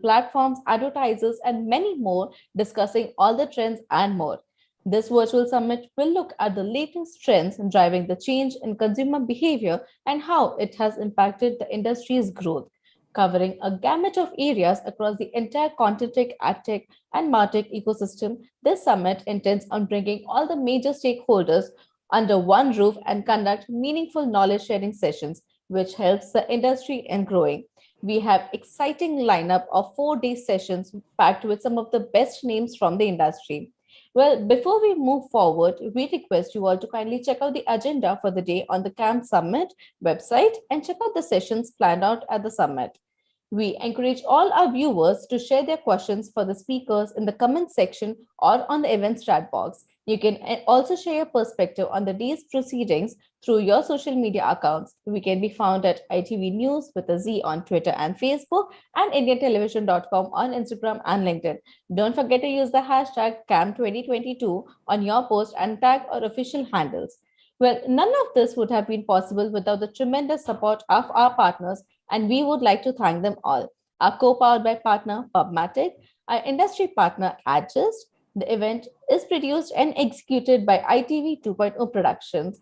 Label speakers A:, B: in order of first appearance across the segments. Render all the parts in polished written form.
A: platforms, advertisers, and many more, discussing all the trends and more. This virtual summit will look at the latest trends driving the change in consumer behavior and how it has impacted the industry's growth, covering a gamut of areas across the entire ContentTech, AdTech, and MarTech ecosystem. This summit intends on bringing all the major stakeholders under one roof and conduct meaningful knowledge sharing sessions, which helps the industry in growing. We have exciting lineup of 4 day sessions packed with some of the best names from the industry. Well, before we move forward, we request you all to kindly check out the agenda for the day on the Camp Summit website and check out the sessions planned out at the summit. We encourage all our viewers to share their questions for the speakers in the comment section or on the events chat box. You can also share your perspective on the day's proceedings through your social media accounts. We can be found at ITV News with a Z on Twitter and Facebook, and IndianTelevision.com on Instagram and LinkedIn. Don't forget to use the hashtag CAM2022 on your post and tag our official handles. Well, none of this would have been possible without the tremendous support of our partners, and we would like to thank them all. Our co-powered by partner PubMatic, our industry partner Adjust. The event is produced and executed by ITV 2.0 Productions.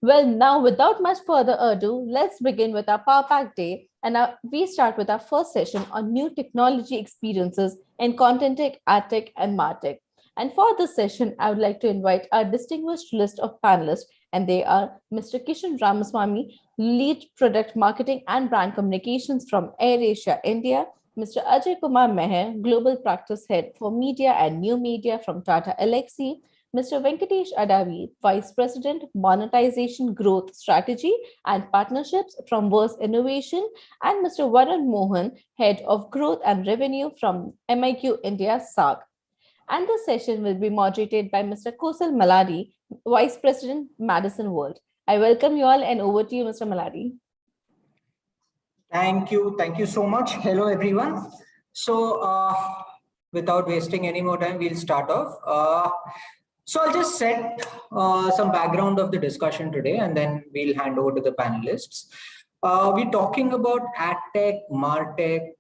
A: Well, now without much further ado, let's begin with our Power Pack Day. And we start with our first session on new technology experiences in ContentTech, AdTech, and MarTech. And for this session, I would like to invite our distinguished list of panelists, and they are Mr. Kishan Ramaswamy, Lead Product Marketing and Brand Communications from AirAsia India, Mr. Ajay Kumar Meher, Global Practice Head for Media and New Media from Tata Elxsi, Mr. Venkatesh Adavi, Vice President, Monetization Growth Strategy and Partnerships from Verse Innovation, and Mr. Varun Mohan, Head of Growth and Revenue from MIQ India SAG. And the session will be moderated by Mr. Kosal Maladi, Vice President, Madison World. I welcome you all, and over to you, Mr. Maladi.
B: Thank you so much. Hello, everyone. So without wasting any more time, we'll start off. So I'll just set some background of the discussion today, and then we'll hand over to the panelists. We're talking about AdTech, MarTech,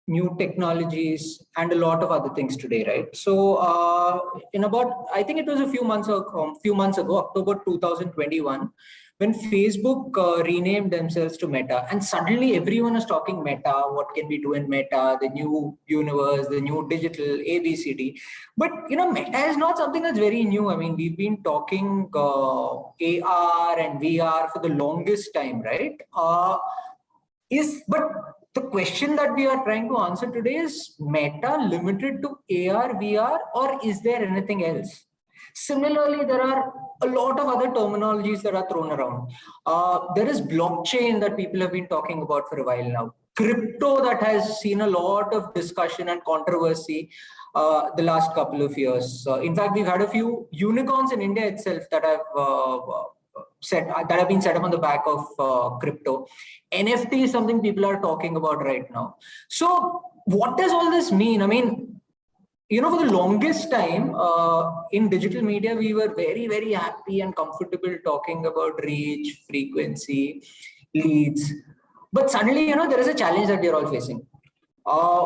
B: new technologies, and a lot of other things today, right? So in about, I think it was a few months ago, October 2021, when Facebook renamed themselves to Meta, and suddenly everyone is talking Meta, what can we do in Meta, the new universe, the new digital ABCD. But Meta is not something that's very new. I mean, we've been talking AR and VR for the longest time, right? But the question that we are trying to answer today is Meta limited to AR, VR, or is there anything else? Similarly, there are a lot of other terminologies that are thrown around. There is blockchain that people have been talking about for a while now. Crypto that has seen a lot of discussion and controversy the last couple of years. In fact, we've had a few unicorns in India itself that have been set up on the back of crypto. NFT is something people are talking about right now. So what does all this mean? I mean, for the longest time in digital media, we were very, very happy and comfortable talking about reach, frequency, leads. But suddenly, there is a challenge that we are all facing.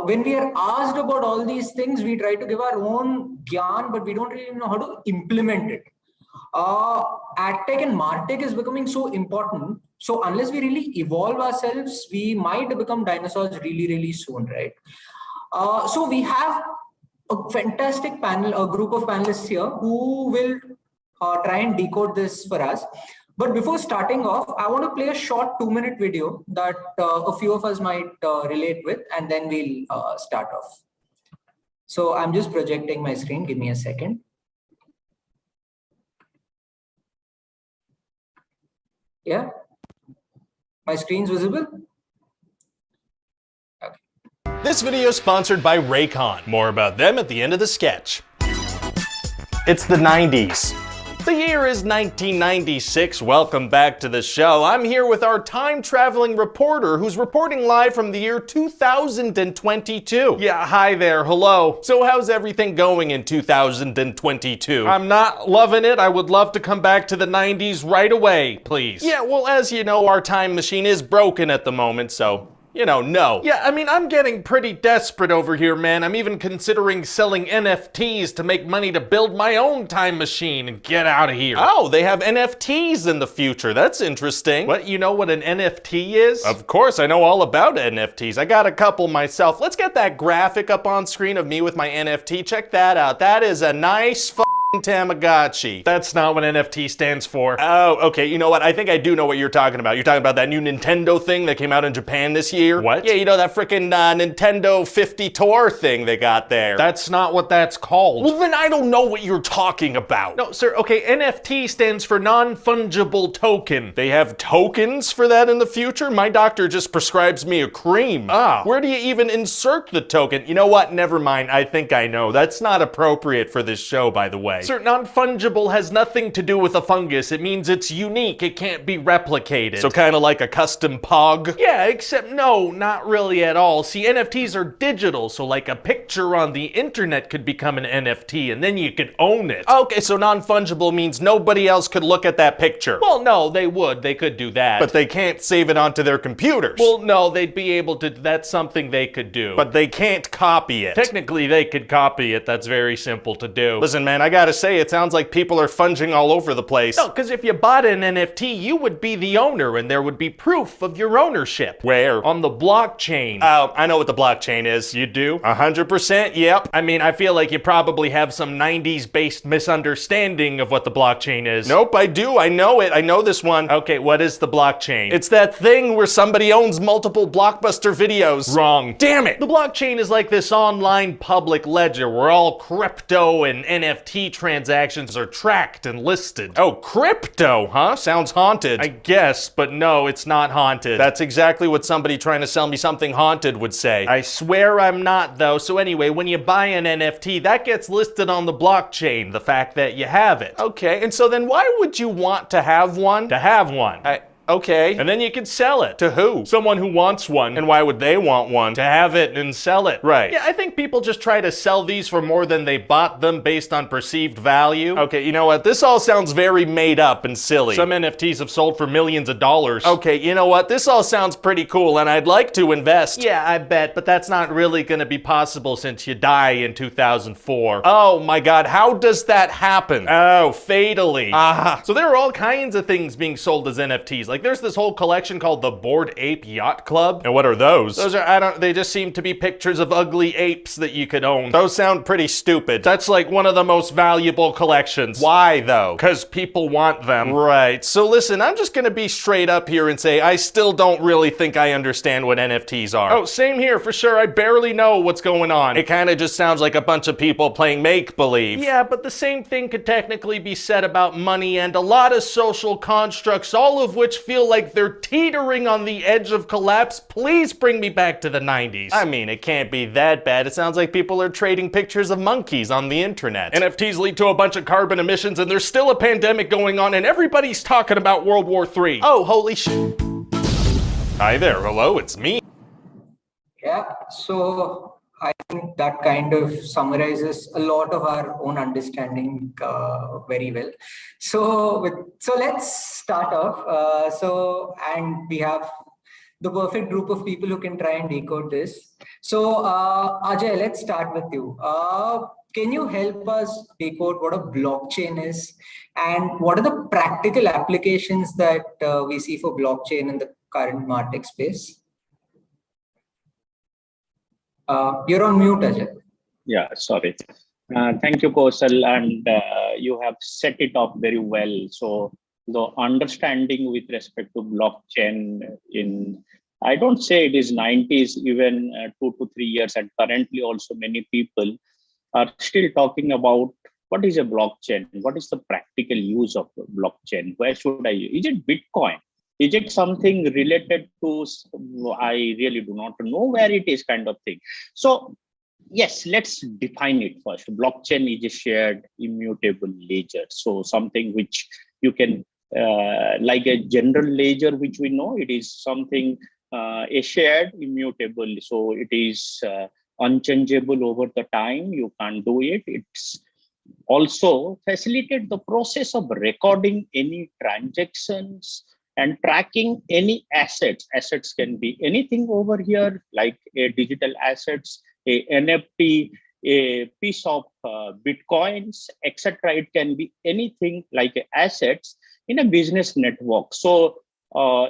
B: When we are asked about all these things, we try to give our own gyan, but we don't really know how to implement it. AdTech and MarTech is becoming so important. So unless we really evolve ourselves, we might become dinosaurs really, really soon, right? So we have a fantastic panel, a group of panelists here who will try and decode this for us. But before starting off, I want to play a short 2-minute video that a few of us might relate with, and then we'll start off. So I'm just projecting my screen. Give me a second. Yeah, my screen's visible.
C: This video is sponsored by Raycon. More about them at the end of the sketch. It's the 90s. The year is 1996. Welcome back to the show. I'm here with our time-traveling reporter who's reporting live from the year 2022. Yeah, hi there, hello. So how's everything going in 2022? I'm not loving it. I would love to come back to the 90s right away, please. Yeah, well, as you know, our time machine is broken at the moment, so No. Yeah, I mean, I'm getting pretty desperate over here, man. I'm even considering selling NFTs to make money to build my own time machine and get out of here. Oh, they have NFTs in the future. That's interesting. What, you know what an NFT is? Of course, I know all about NFTs. I got a couple myself. Let's get that graphic up on screen of me with my NFT. Check that out. That is a nice Tamagotchi. That's not what NFT stands for. Oh, okay, you know what? I think I do know what you're talking about. You're talking about that new Nintendo thing that came out in Japan this year? What? Yeah, that frickin' Nintendo 50 Tour thing they got there. That's not what that's called. Well, then I don't know what you're talking about. No, sir, okay, NFT stands for non-fungible token. They have tokens for that in the future? My doctor just prescribes me a cream. Ah, where do you even insert the token? You know what? Never mind. I think I know. That's not appropriate for this show, by the way. Sir, non-fungible has nothing to do with a fungus. It means it's unique. It can't be replicated. So kind of like a custom pog? Yeah, except no, not really at all. See, NFTs are digital, so like a picture on the internet could become an NFT, and then you could own it. Okay, so non-fungible means nobody else could look at that picture. Well, no, they would. They could do that. But they can't save it onto their computers. Well, no, they'd be able to. That's something they could do. But they can't copy it. Technically, they could copy it. That's very simple to do. Listen, man, I gotta say, it sounds like people are funging all over the place. No, because if you bought an NFT, you would be the owner, and there would be proof of your ownership. Where? On the blockchain. Oh, I know what the blockchain is. You do? 100%? Yep. I mean, I feel like you probably have some 90s-based misunderstanding of what the blockchain is. Nope, I do. I know it. I know this one. Okay, what is the blockchain? It's that thing where somebody owns multiple Blockbuster videos. Wrong. Damn it! The blockchain is like this online public ledger where all crypto and NFT transactions are tracked and listed. Oh, crypto, huh? Sounds haunted. I guess, but no, it's not haunted. That's exactly what somebody trying to sell me something haunted would say. I swear I'm not, though. So anyway, when you buy an NFT, that gets listed on the blockchain, the fact that you have it. Okay, and so then why would you want to have one? To have one. Okay. And then you could sell it. To who? Someone who wants one. And why would they want one? To have it and sell it. Right. Yeah, I think people just try to sell these for more than they bought them based on perceived value. Okay, you know what? This all sounds very made up and silly. Some NFTs have sold for millions of dollars. Okay, you know what? This all sounds pretty cool and I'd like to invest. Yeah, I bet, but that's not really gonna be possible since you die in 2004. Oh my god, how does that happen? Oh, fatally. Ah. So there are all kinds of things being sold as NFTs. Like there's this whole collection called the Bored Ape Yacht Club. And what are those? Those are, they just seem to be pictures of ugly apes that you could own. Those sound pretty stupid. That's like one of the most valuable collections. Why though? Because people want them. Right. So listen, I'm just gonna be straight up here and say I still don't really think I understand what NFTs are. Oh, same here for sure. I barely know what's going on. It kind of just sounds like a bunch of people playing make-believe. Yeah, but the same thing could technically be said about money and a lot of social constructs, all of which feel like they're teetering on the edge of collapse. Please bring me back to the 90s. I mean, it can't be that bad. It sounds like people are trading pictures of monkeys on the internet. NFTs lead to a bunch of carbon emissions and there's still a pandemic going on and everybody's talking about World War III. Oh, holy shit. Hi there, hello, it's me.
B: Yeah, so I think that kind of summarizes a lot of our own understanding very well. So let's start off. And we have the perfect group of people who can try and decode this. So Ajay, let's start with you. Can you help us decode what a blockchain is and what are the practical applications that we see for blockchain in the current MarTech space? You're on mute, Ajay.
D: Yeah, sorry. Thank you, Kausal, and you have set it up very well. So the understanding with respect to blockchain I don't say it is 90s, even 2 to 3 years, and currently also many people are still talking about what is a blockchain? What is the practical use of blockchain? Where should I use? Is it Bitcoin? Is it something related to, I really do not know where it is kind of thing. So yes, let's define it first. Blockchain is a shared immutable ledger. So something which you can, like a general ledger, which we know, it is something, a shared immutable. So it is unchangeable over the time. You can't do it. It's also facilitate the process of recording any transactions and tracking any assets. Assets can be anything over here, like a digital assets, a NFT, a piece of bitcoins, etc. It can be anything like assets in a business network. So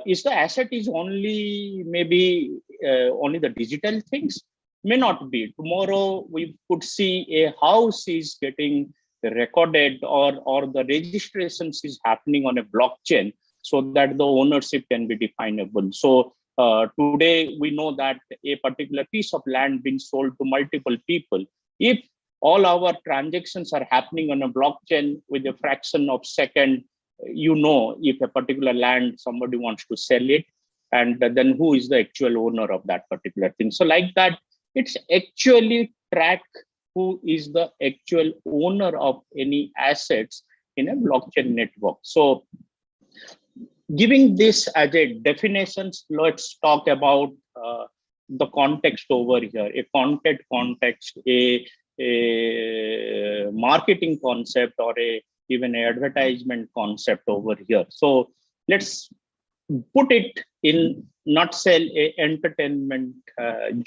D: is the asset is only maybe only the digital things? May not be. Tomorrow we could see a house is getting recorded, or the registrations is happening on a blockchain, so that the ownership can be definable. So today we know that a particular piece of land being sold to multiple people. If all our transactions are happening on a blockchain with a fraction of second, if a particular land somebody wants to sell it, and then who is the actual owner of that particular thing. So like that, it's actually track who is the actual owner of any assets in a blockchain network. So giving this as a definitions, let's talk about the context over here, a content context, a marketing concept, or even an advertisement concept over here. So let's put it in nutshell, a entertainment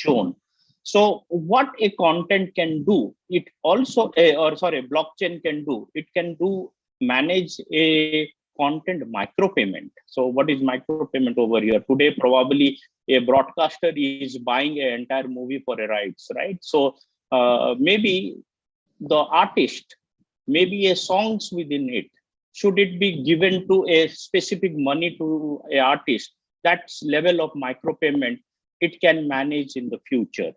D: zone. So what a content can do, it also, a blockchain can do, it can do manage a content micropayment. So what is micropayment over here? Today, probably a broadcaster is buying an entire movie for a rights, right? So maybe the artist, maybe a songs within it, should it be given to a specific money to a artist? That's level of micropayment it can manage in the future.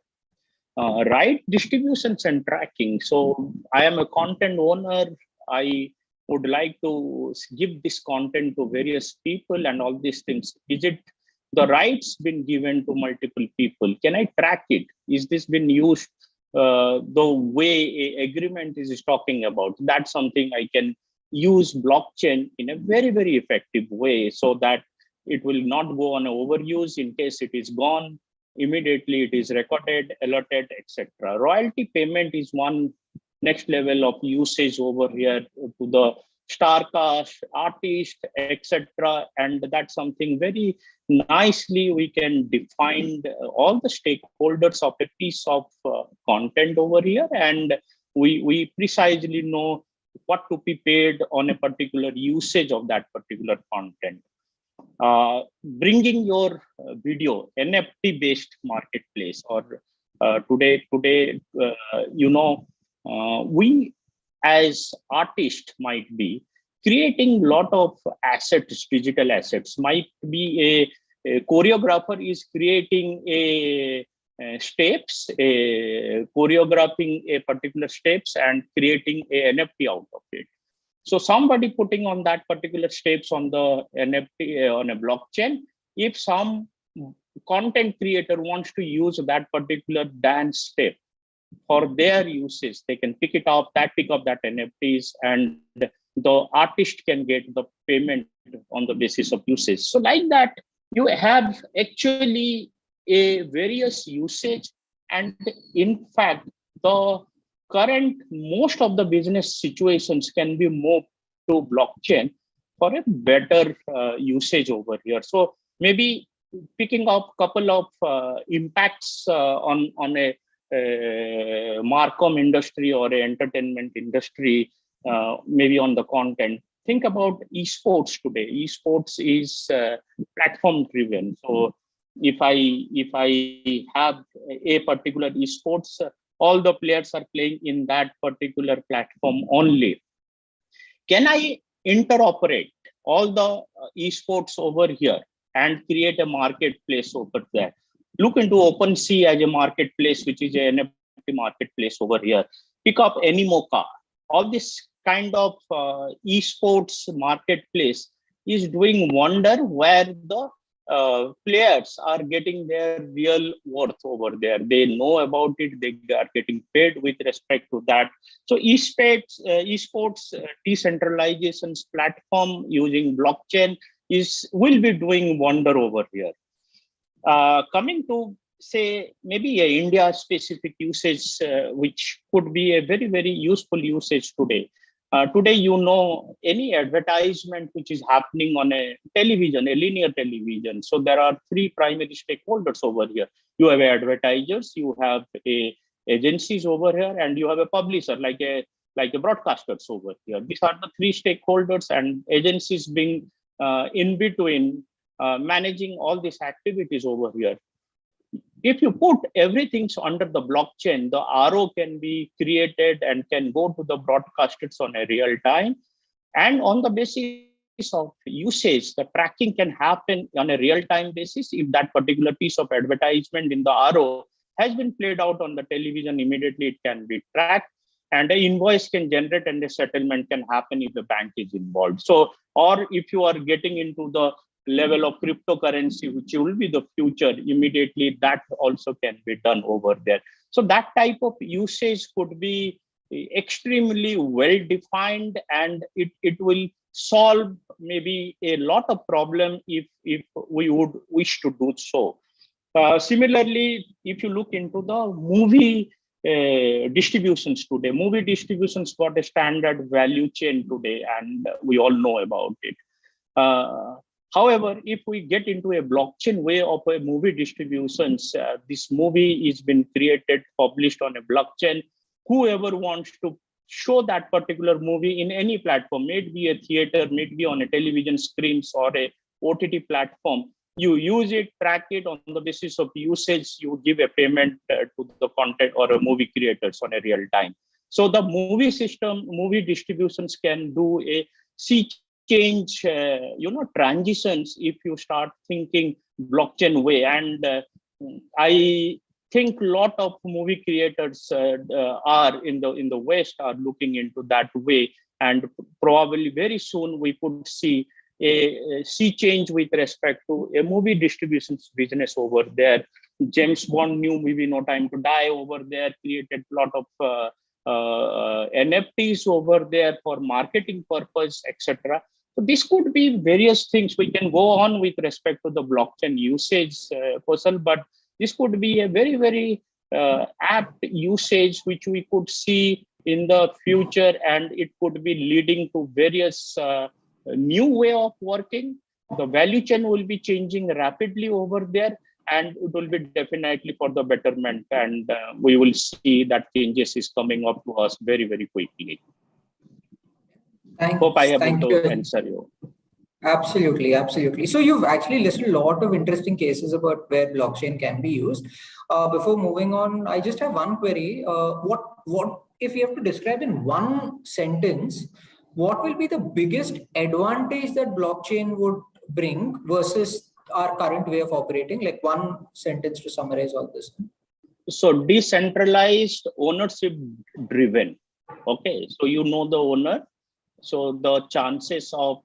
D: Right distributions and tracking. So I am a content owner. I would like to give this content to various people and all these things. Is it the rights been given to multiple people? Can I track it? Is this been used the way a agreement is talking about? That's something I can use blockchain in a very, very effective way, so that it will not go on overuse. In case it is gone, immediately it is recorded, alerted, etc. Royalty payment is one next level of usage over here to the star cast, artist, etc. And that's something very nicely we can define all the stakeholders of a piece of content over here, and we precisely know what to be paid on a particular usage of that particular content. Bringing your video NFT based marketplace, or today we as artists might be creating lot of assets, digital assets. Might be a choreographer is creating a steps, choreographing a particular steps and creating a NFT out of it. So somebody putting on that particular steps on the NFT on a blockchain. If some content creator wants to use that particular dance step for their uses, they can pick up that NFTs, and the artist can get the payment on the basis of usage. So like that, you have actually a various usage, and in fact, the current most of the business situations can be moved to blockchain for a better usage over here. So maybe picking up couple of impacts on a Marcom industry or a entertainment industry, maybe on the content. Think about esports today. Esports is platform driven. So if I have a particular esports, all the players are playing in that particular platform only. Can I interoperate all the esports over here and create a marketplace over there? Look into OpenSea as a marketplace, which is an NFT marketplace over here. Pick up Animoca. All this kind of esports marketplace is doing wonder, where the players are getting their real worth over there. They know about it. They are getting paid with respect to that. So esports decentralization platform using blockchain will be doing wonder over here. Coming to say maybe a India specific usage, which could be a very, very useful usage today. Today, any advertisement which is happening on a television, a linear television. So there are three primary stakeholders over here. You have advertisers, you have agencies over here, and you have a publisher like a broadcasters over here. These are the three stakeholders, and agencies being in between, managing all these activities over here. If you put everything under the blockchain, the RO can be created and can go to the broadcasters on a real time. And on the basis of usage, the tracking can happen on a real time basis. If that particular piece of advertisement in the RO has been played out on the television, immediately it can be tracked. And an invoice can generate and a settlement can happen if the bank is involved. So, or if you are getting into the level of cryptocurrency, which will be the future, immediately that also can be done over there. So that type of usage could be extremely well defined, and it will solve maybe a lot of problem if we would wish to do so. Similarly, if you look into the movie distributions today, movie distributions got a standard value chain today, and we all know about it. However, if we get into a blockchain way of a movie distributions, this movie is been created, published on a blockchain. Whoever wants to show that particular movie in any platform, may it be a theater, may it be on a television screens or a OTT platform, you use it, track it on the basis of usage, you give a payment to the content or a movie creators on a real time. So the movie system, movie distributions can do a sea change, transitions if you start thinking blockchain way. And I think a lot of movie creators are in the West are looking into that way, and probably very soon we could see a sea change with respect to a movie distributions business over there. James Bond new movie No Time to Die over there created a lot of NFTs over there for marketing purpose, etc. So this could be various things. We can go on with respect to the blockchain usage, Kosal, but this could be a very, very apt usage which we could see in the future, and it could be leading to various new way of working. The value chain will be changing rapidly over there, and it will be definitely for the betterment, and we will see that changes is coming up to us very, very quickly. Hope I have to answer you.
B: Absolutely, absolutely. So you've actually listed a lot of interesting cases about where blockchain can be used. Before moving on, I just have one query. What if you have to describe in one sentence, what will be the biggest advantage that blockchain would bring versus our current way of operating? Like one sentence to summarize all this.
D: So decentralized, ownership driven. Okay, so you know the owner. So the chances of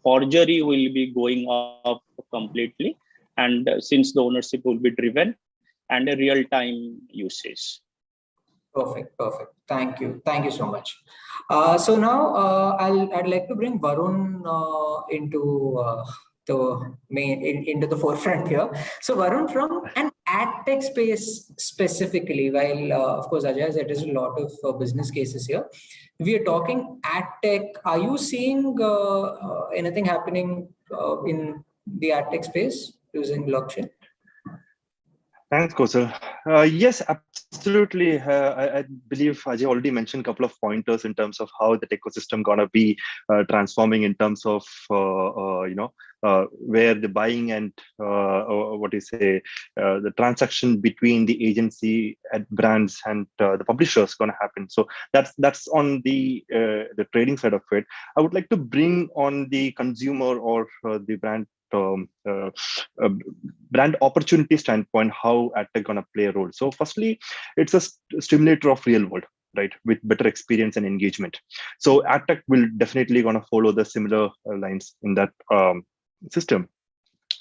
D: forgery will be going up completely. And since the ownership will be driven and a real-time usage.
B: Perfect, perfect. Thank you. Thank you so much. So now I'd like to bring Varun into into the forefront here. So Varun, from an AdTech space specifically, while of course Ajay has addressed a lot of business cases here, we are talking AdTech. Are you seeing anything happening in the AdTech space using blockchain?
E: Thanks, Kosal. Yes, absolutely. I believe Ajay already mentioned a couple of pointers in terms of how that ecosystem gonna be transforming in terms of where the buying and the transaction between the agency and brands and the publishers gonna happen. So that's on the trading side of it. I would like to bring on the consumer or the brand brand opportunity standpoint, how AdTech gonna play a role. So firstly, it's a stimulator of real world, right, with better experience and engagement. So AdTech will definitely gonna follow the similar lines in that system.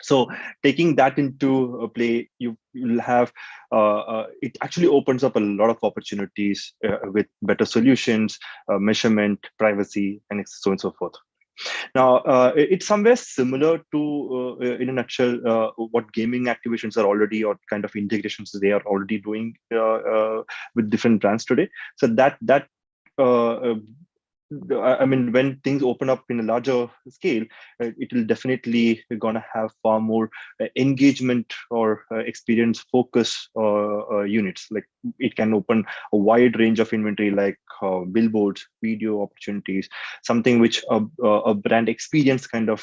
E: So taking that into play, you'll have it actually opens up a lot of opportunities with better solutions, measurement, privacy, and so on and so forth. Now, it's somewhere similar to, in a nutshell, what gaming activations are already, or kind of integrations they are already doing with different brands today. So that I mean, when things open up in a larger scale, it will definitely gonna have far more engagement or experience focus units. Like it can open a wide range of inventory, like billboards, video opportunities, something which a brand experience kind of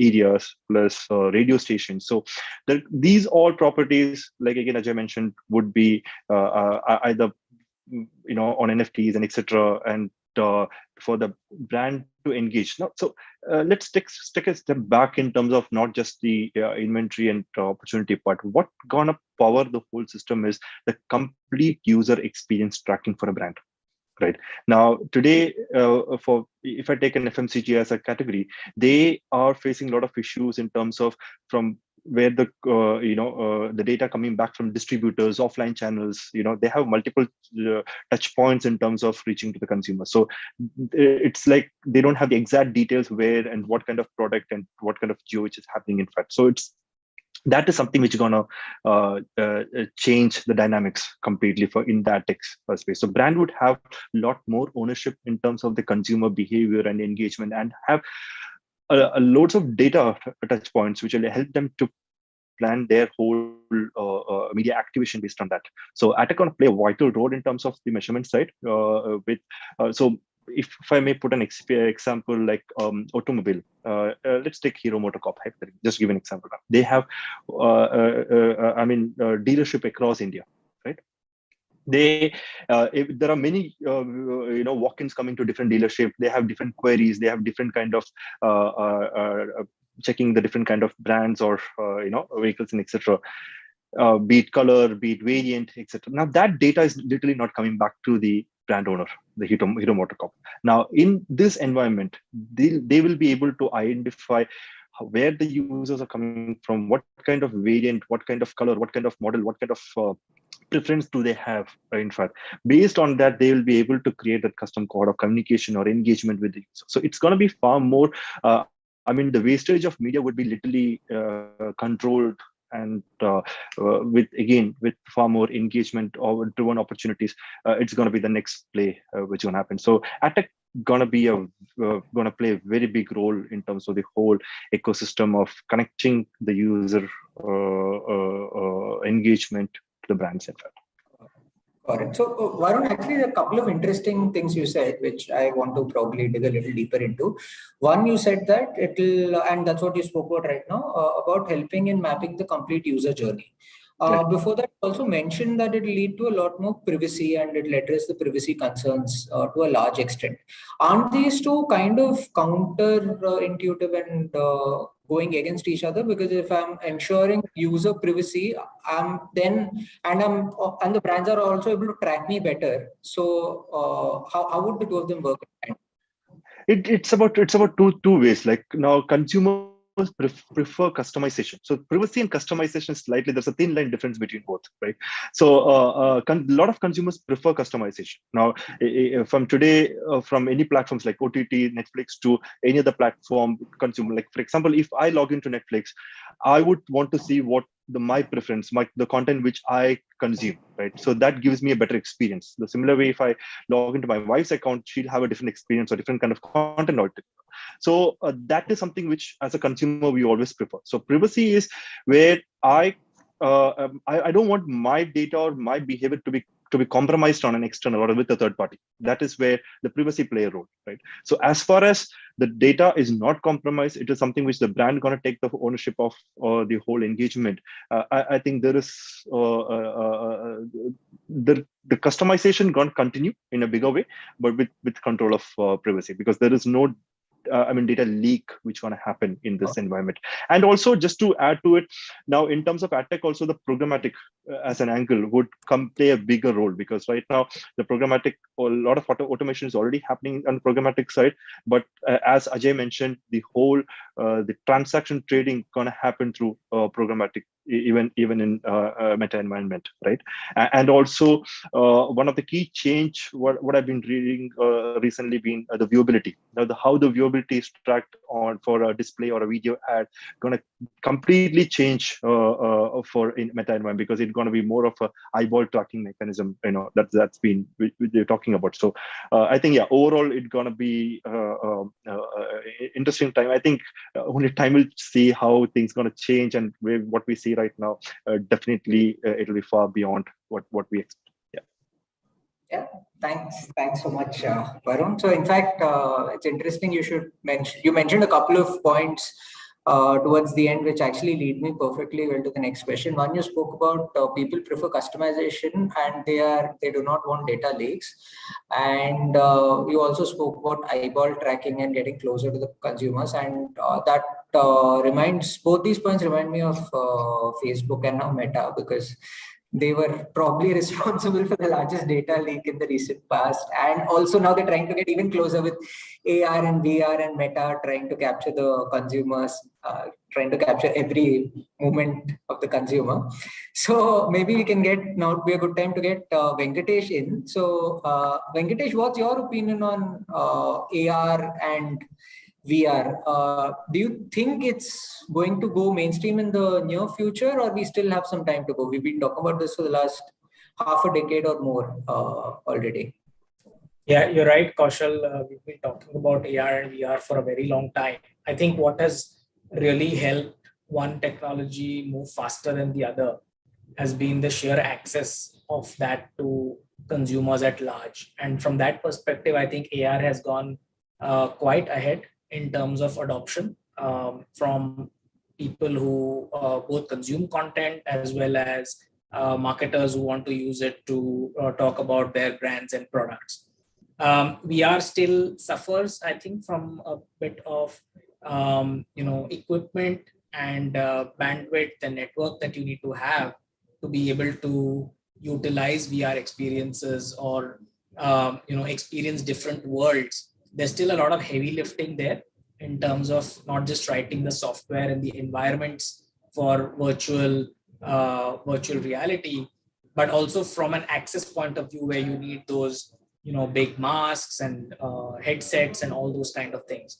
E: areas, plus radio stations. So these all properties, like again Ajay mentioned, would be either on NFTs and etc. And for the brand to engage. Now, so let's take a step back in terms of not just the inventory and opportunity part. What gonna power the whole system is the complete user experience tracking for a brand. Right now, today, for if I take an FMCG as a category, they are facing a lot of issues in terms of from where the data coming back from distributors, offline channels. They have multiple touch points in terms of reaching to the consumer. So it's like they don't have the exact details where and what kind of product and what kind of geo which is happening. In fact, so that is something which is going to change the dynamics completely for in that tech space. So brand would have a lot more ownership in terms of the consumer behavior and engagement, and have loads of data touch points which will help them to plan their whole media activation based on that. So AdTech going to play a vital role in terms of the measurement side. So if I may put an example like automobile, let's take Hero MotoCorp. Just give an example. They have, dealership across India, right? There are many walk-ins coming to different dealership. They have different queries. They have different kind of checking the different kind of brands or vehicles and etc. Be it color, be it variant, etc. Now that data is literally not coming back to the brand owner, the Hero MotoCorp. Now in this environment, they will be able to identify where the users are coming from, what kind of variant, what kind of color, what kind of model, what kind of preference do they have. In fact, based on that, they will be able to create that custom code of communication or engagement with the user. So it's going to be far more. The wastage of media would be literally controlled, and with far more engagement or driven opportunities. It's going to be the next play which going to happen. So AdTech gonna play a very big role in terms of the whole ecosystem of connecting the user engagement to the brands. In fact.
B: Correct. So, Varun, actually, a couple of interesting things you said, which I want to probably dig a little deeper into. One, you said that it'll, and that's what you spoke about right now, about helping in mapping the complete user journey. Before that, also mentioned that it will lead to a lot more privacy and it will address the privacy concerns to a large extent. Aren't these two kind of counter-intuitive and going against each other? Because if I'm ensuring user privacy, and the brands are also able to track me better. So how would the two of them work?
E: It's about two ways. Like now, consumers prefer customization. So privacy and customization slightly, there's a thin line difference between both, right? So a lot of consumers prefer customization. Now, from today, from any platforms like OTT, Netflix to any other platform, consumer, like for example, if I log into Netflix, I would want to see what my preference, the content which I consume, right? So that gives me a better experience. The similar way, if I log into my wife's account, she'll have a different experience or different kind of content altogether. So that is something which, as a consumer, we always prefer. So privacy is where I don't want my data or my behavior to be compromised on an external or with a third party. That is where the privacy play a role, right? So as far as the data is not compromised, it is something which the brand going to take the ownership of the whole engagement. I think there is the customization going to continue in a bigger way, but with control of privacy, because there is no data leak which going to happen in this environment. And also, just to add to it, now in terms of AdTech, also the programmatic as an angle would play a bigger role, because right now the programmatic, a lot of automation is already happening on the programmatic side. But as Ajay mentioned, the whole the transaction trading going to happen through programmatic even in meta environment, right? And also one of the key change what I've been reading recently been the viewability. Now how the viewability is tracked on for a display or a video ad going to completely change for in meta environment, because it's going to be more of a eyeball tracking mechanism, that's been we're talking about. So I think overall it's going to be interesting time. I think only time will see how things going to change, and what we see right now definitely it'll be far beyond what we expect.
B: Yeah, thanks so much, Varun. So in fact, it's interesting you mentioned a couple of points towards the end, which actually lead me perfectly well to the next question. One, you spoke about people prefer customization and they do not want data lakes. And you also spoke about eyeball tracking and getting closer to the consumers. And that both these points remind me of Facebook and now Meta, because they were probably responsible for the largest data leak in the recent past. And also now they're trying to get even closer with AR and VR and Meta trying to capture the consumers, trying to capture every moment of the consumer. So maybe we can now would be a good time to get Venkatesh in. So Venkatesh, what's your opinion on AR and VR? Do you think it's going to go mainstream in the near future, or we still have some time to go? We've been talking about this for the last half a decade or more already.
F: Yeah, you're right, Kaushal. We've been talking about AR and VR for a very long time. I think what has really helped one technology move faster than the other has been the sheer access of that to consumers at large. And from that perspective, I think AR has gone quite ahead in terms of adoption from people who both consume content as well as marketers who want to use it to talk about their brands and products. VR still suffers, I think, from a bit of equipment and bandwidth and network that you need to have to be able to utilize VR experiences or experience different worlds. There's still a lot of heavy lifting there in terms of not just writing the software and the environments for virtual reality, but also from an access point of view where you need those big masks and headsets and all those kind of things.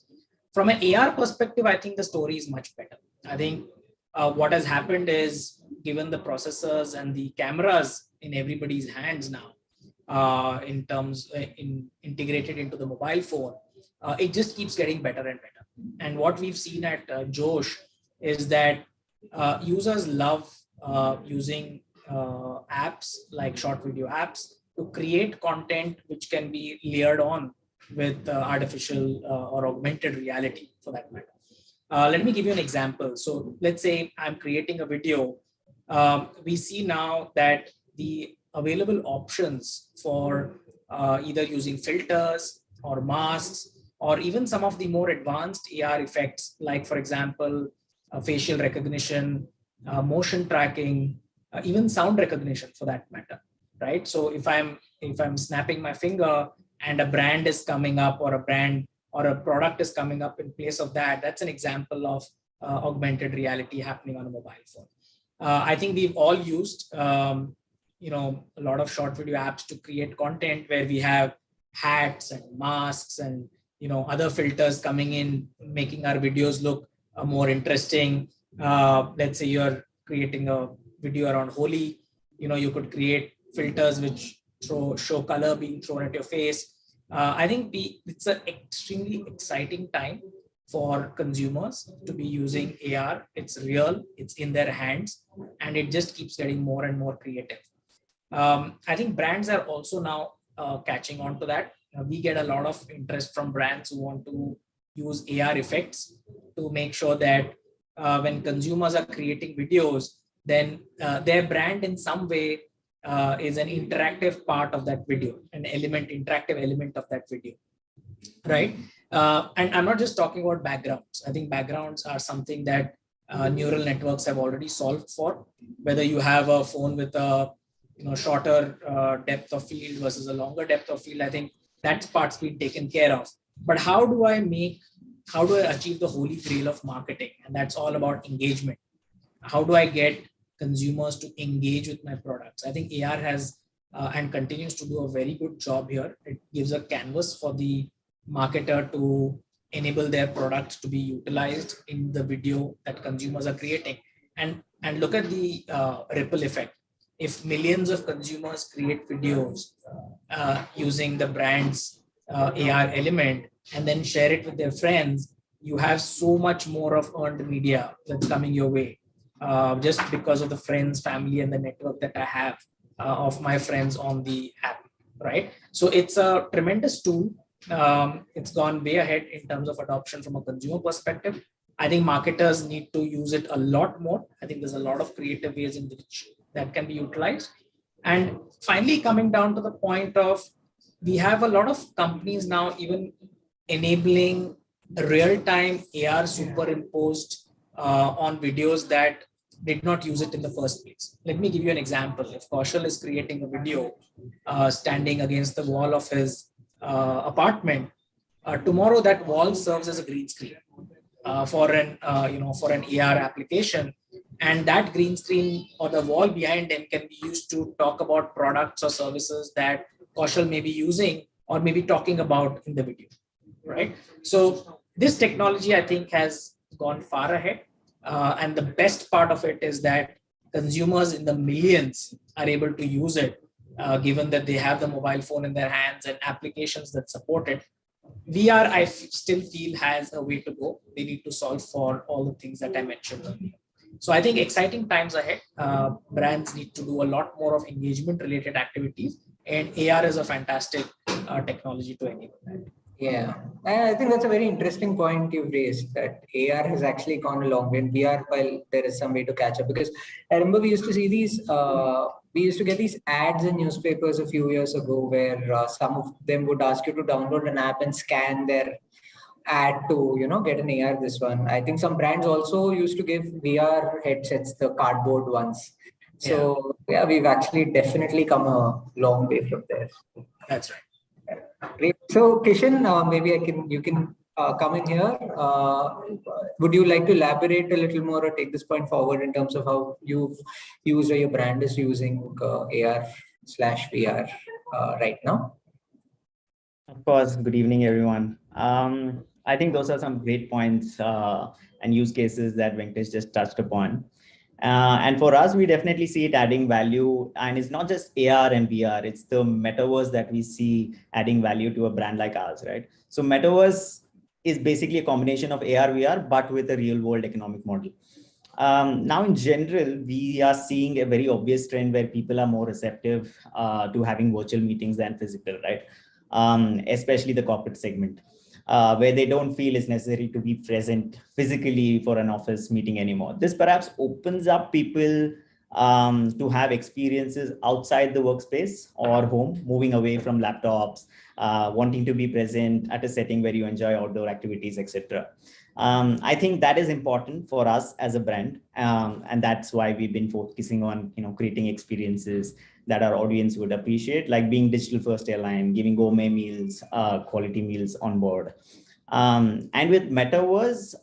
F: From an AR perspective, I think the story is much better. I think what has happened is, given the processors and the cameras in everybody's hands now, integrated into the mobile phone, it just keeps getting better and better. And what we've seen at Josh is that users love using apps like short video apps to create content which can be layered on with artificial or augmented reality, for that matter. Let me give you an example. So let's say I'm creating a video. We see now that the available options for either using filters or masks, or even some of the more advanced AR effects, like, for example, facial recognition, motion tracking, even sound recognition, for that matter, right? So if I'm snapping my finger and a brand is coming up, or a product is coming up in place of that, that's an example of augmented reality happening on a mobile phone. I think we've all used a lot of short video apps to create content where we have hats and masks and other filters coming in, making our videos look more interesting. Let's say you're creating a video around Holi, you could create filters which show color being thrown at your face. I think it's an extremely exciting time for consumers to be using AR. It's real, it's in their hands, and it just keeps getting more and more creative. I think brands are also now catching on to that. We get a lot of interest from brands who want to use AR effects to make sure that when consumers are creating videos, then their brand in some way is an interactive part of that video, interactive element of that video, right? And I'm not just talking about backgrounds. I think backgrounds are something that neural networks have already solved for. Whether you have a phone with a shorter depth of field versus a longer depth of field, I think that part's been taken care of. But how do I achieve the holy grail of marketing? And that's all about engagement. How do I get consumers to engage with my products. I think AR has and continues to do a very good job here. It gives a canvas for the marketer to enable their products to be utilized in the video that consumers are creating. And look at the ripple effect. If millions of consumers create videos using the brand's AR element and then share it with their friends, you have so much more of earned media that's coming your way, just because of the friends, family, and the network that I have of my friends on the app, right? So it's a tremendous tool. It's gone way ahead in terms of adoption from a consumer perspective. I think marketers need to use it a lot more. I think there's a lot of creative ways in which that can be utilized. And finally, coming down to the point of, we have a lot of companies now even enabling real-time AR superimposed on videos that did not use it in the first place. Let me give you an example. If Kaushal is creating a video standing against the wall of his apartment, tomorrow that wall serves as a green screen for an AR application, and that green screen or the wall behind him can be used to talk about products or services that Kaushal may be using or maybe talking about in the video, right? So this technology, I think, has gone far ahead. And the best part of it is that consumers in the millions are able to use it, given that they have the mobile phone in their hands and applications that support it. VR, I still feel, has a way to go. They need to solve for all the things that I mentioned earlier. So I think exciting times ahead. Brands need to do a lot more of engagement related activities, and AR is a fantastic technology to enable that.
B: Yeah, I think that's a very interesting point you've raised, that AR has actually gone a long way in VR, while there is some way to catch up. Because I remember we used to see these, we used to get these ads in newspapers a few years ago where some of them would ask you to download an app and scan their ad to, get an AR this one. I think some brands also used to give VR headsets, the cardboard ones. So yeah, we've actually definitely come a long way from there.
F: That's right.
B: Great. So Kishan, maybe you can come in here. Would you like to elaborate a little more or take this point forward in terms of how you've used or your brand is using AR/VR right now?
G: Of course. Good evening, everyone. I think those are some great points and use cases that Venkatesh just touched upon. And for us, we definitely see it adding value. And it's not just AR and VR, it's the metaverse that we see adding value to a brand like ours, right? So metaverse is basically a combination of AR, VR, but with a real world economic model. Now, in general, we are seeing a very obvious trend where people are more receptive to having virtual meetings than physical, right? Especially the corporate segment. Where they don't feel it's necessary to be present physically for an office meeting anymore. This perhaps opens up people to have experiences outside the workspace or home, moving away from laptops, wanting to be present at a setting where you enjoy outdoor activities, etc. I think that is important for us as a brand, and that's why we've been focusing on creating experiences that our audience would appreciate, like being digital first airline, giving gourmet meals, quality meals on board. And with metaverse,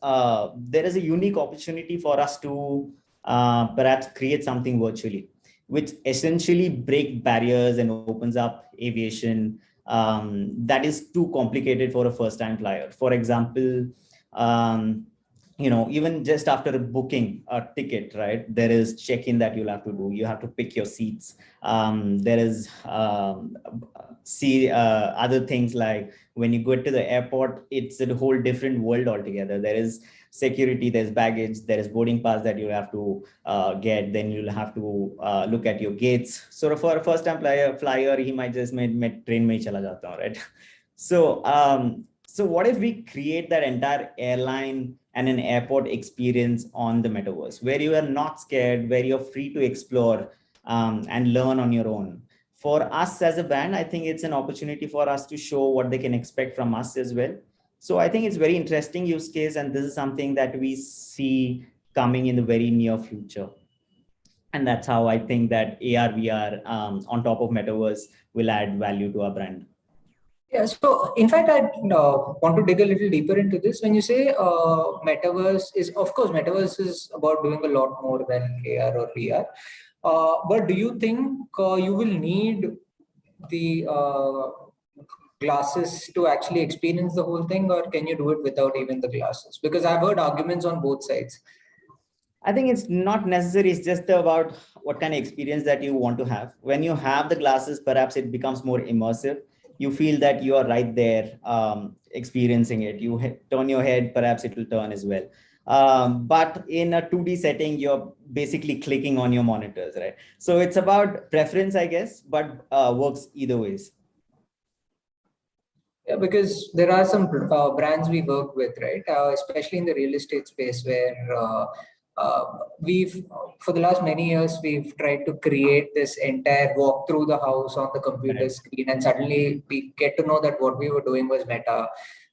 G: there is a unique opportunity for us to perhaps create something virtually, which essentially break barriers and opens up aviation that is too complicated for a first-time flyer. For example, even just after booking a ticket, right, there is check-in that you'll have to do. You have to pick your seats. There is other things like when you go to the airport, it's a whole different world altogether. There is security, there's baggage, there is boarding pass that you have to get. Then you'll have to look at your gates. So for a first-time flyer, he might just train mein chala jata, right? So what if we create that entire airline and an airport experience on the metaverse, where you are not scared, where you're free to explore and learn on your own? For us as a brand, I think it's an opportunity for us to show what they can expect from us as well. So I think it's very interesting use case, and this is something that we see coming in the very near future. And that's how I think that AR, VR on top of metaverse will add value to our brand.
B: Yeah, so in fact, I want to dig a little deeper into this. When you say metaverse is, of course, metaverse is about doing a lot more than AR or VR. But do you think you will need the glasses to actually experience the whole thing, or can you do it without even the glasses? Because I've heard arguments on both sides.
G: I think it's not necessary. It's just about what kind of experience that you want to have. When you have the glasses, perhaps it becomes more immersive. You feel that you are right there, experiencing it. You turn your head, perhaps it will turn as well. But in a 2D setting, you're basically clicking on your monitors, right? So it's about preference, I guess, but works either ways.
B: Yeah, because there are some brands we work with, right? Especially in the real estate space, where we've, for the last many years, we've tried to create this entire walk through the house on the computer
G: Right.
B: screen, and suddenly we get to know that what we were doing was Meta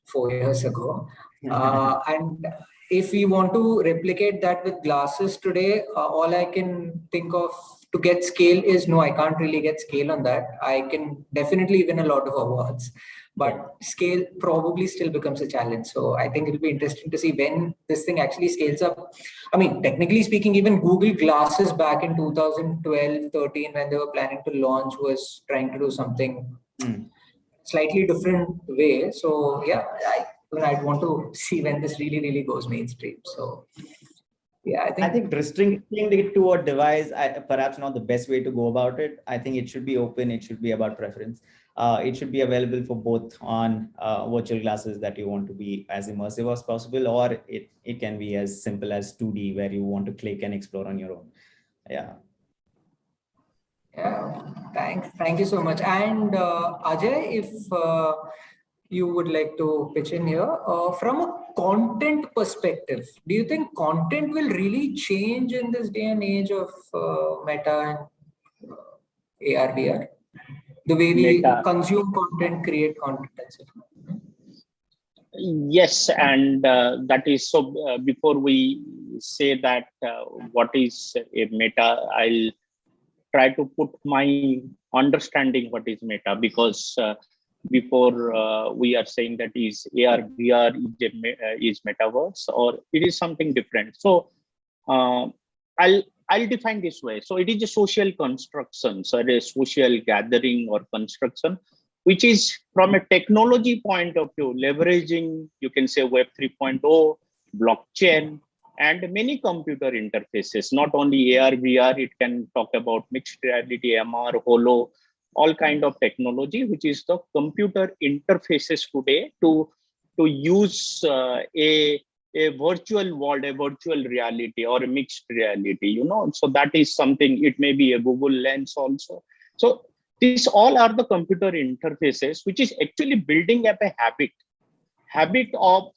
B: 4 years ago. And if we want to replicate that with glasses today, all I can think of to get scale is no, I can't really get scale on that. I can definitely win a lot of awards, but scale probably still becomes a challenge. So I think it'll be interesting to see when this thing actually scales up. I mean, technically speaking, even Google Glasses back in 2012, 13, when they were planning to launch, was trying to do something slightly different way. So yeah, I'd want to see when this really, really goes mainstream. So yeah,
G: I think restricting it to a device, perhaps not the best way to go about it. I think it should be open. It should be about preference. It should be available for both on virtual glasses that you want to be as immersive as possible, or it can be as simple as 2D where you want to click and explore on your own. Yeah.
B: Yeah, thanks. Thank you so much. And Ajay, if you would like to pitch in here, from a content perspective, do you think content will really change in this day and age of Meta and AR, VR? The way we
D: Meta.
B: consume content, create content, etc.
D: Yes, and that is so. Before we say that, what is a meta, I'll try to put my understanding what is meta, because before we are saying that is AR VR is metaverse, or it is something different. So I'll define this way. So it is a social construction, so a social gathering or construction, which is from a technology point of view, leveraging, you can say, Web 3.0, blockchain, and many computer interfaces, not only AR, VR, it can talk about mixed reality, MR, Holo, all kind of technology, which is the computer interfaces today to use a virtual world, a virtual reality, or a mixed reality, you know. So that is something, it may be a Google Lens also. So these all are the computer interfaces, which is actually building up a habit of,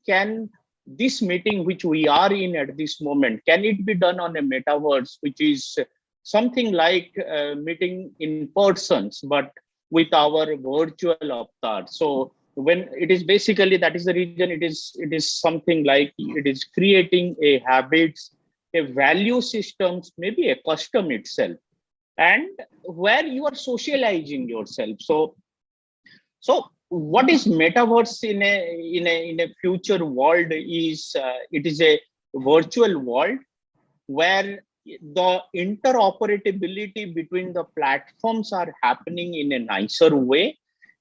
D: can this meeting which we are in at this moment, can it be done on a metaverse, which is something like meeting in persons, but with our virtual avatar. So when it is basically, that is the reason it is something like, it is creating a habits, a value systems, maybe a custom itself, and where you are socializing yourself. So what is metaverse in a future world is it is a virtual world where the interoperability between the platforms are happening in a nicer way,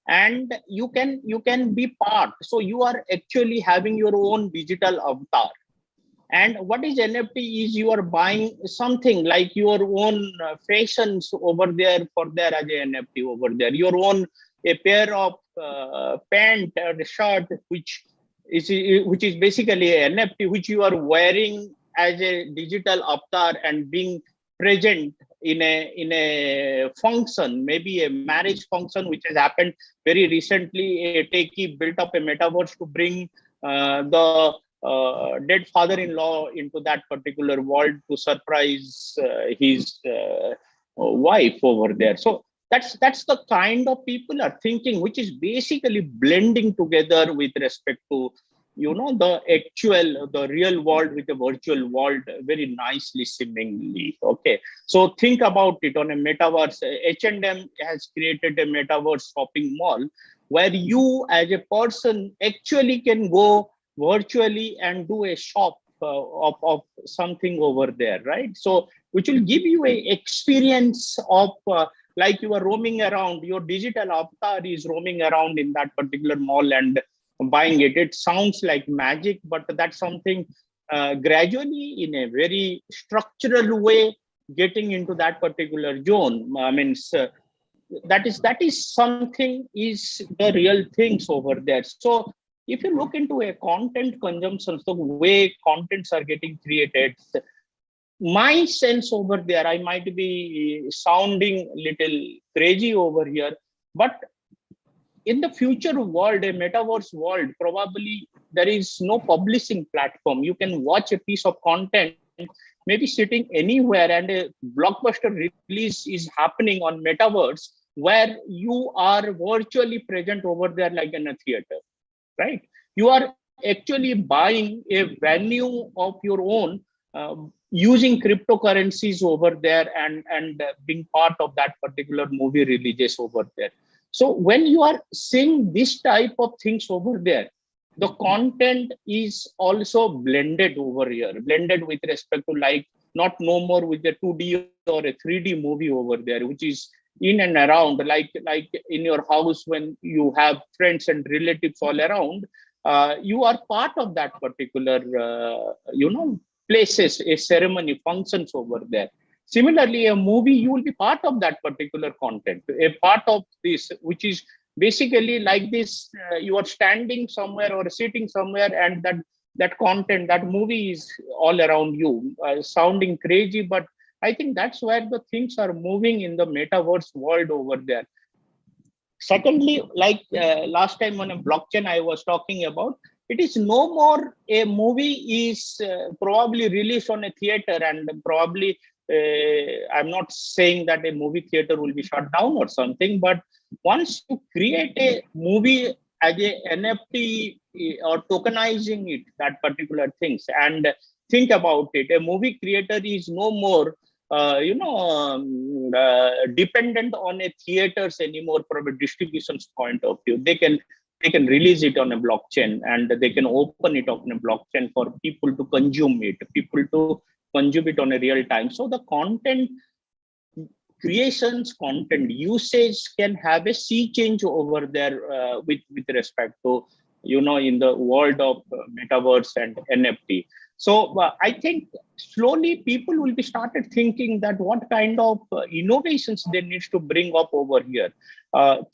D: and you can be part. So you are actually having your own digital avatar. And what is NFT is you are buying something like your own fashions over there for there as a NFT over there, your own a pair of pant or a shirt, which is basically a NFT, which you are wearing as a digital avatar and being present in a function, maybe a marriage function, which has happened very recently. A techie built up a metaverse to bring the dead father-in-law into that particular world to surprise his wife over there. So that's the kind of people are thinking, which is basically blending together with respect to the real world with the virtual world very nicely, seemingly. Okay, so think about it on a metaverse. H&M has created a metaverse shopping mall where you as a person actually can go virtually and do a shop of something over there, right? So which will give you a experience of like you are roaming around, your digital avatar is roaming around in that particular mall and buying it. It sounds like magic, but that's something gradually in a very structural way getting into that particular zone. I mean, that is something is the real things over there. So if you look into a content consumption, the way contents are getting created, my sense over there, I might be sounding little crazy over here, but in the future world, a metaverse world, probably there is no publishing platform. You can watch a piece of content, maybe sitting anywhere, and a blockbuster release is happening on metaverse where you are virtually present over there like in a theater, right? You are actually buying a venue of your own using cryptocurrencies over there and being part of that particular movie releases over there. So when you are seeing this type of things over there, the content is also blended over here, blended with respect to like not no more with the 2D or a 3D movie over there, which is in and around, like in your house when you have friends and relatives all around, you are part of that particular, places, a ceremony, functions over there. Similarly, a movie, you will be part of that particular content, a part of this, which is basically like this, you are standing somewhere or sitting somewhere and that content, that movie is all around you, sounding crazy, but I think that's where the things are moving in the metaverse world over there. Secondly, like last time on a blockchain I was talking about, it is no more a movie is probably released on a theater and probably I'm not saying that a movie theater will be shut down or something, but once you create a movie as a NFT or tokenizing it, that particular things, and think about it, a movie creator is no more dependent on a theaters anymore from a distribution point of view. They can release it on a blockchain and they can open it on a blockchain for people to consume it, people to consume it on a real time. So the content creations, content usage can have a sea change over there with respect to, in the world of metaverse and NFT. So I think slowly people will be started thinking that what kind of innovations they need to bring up over here.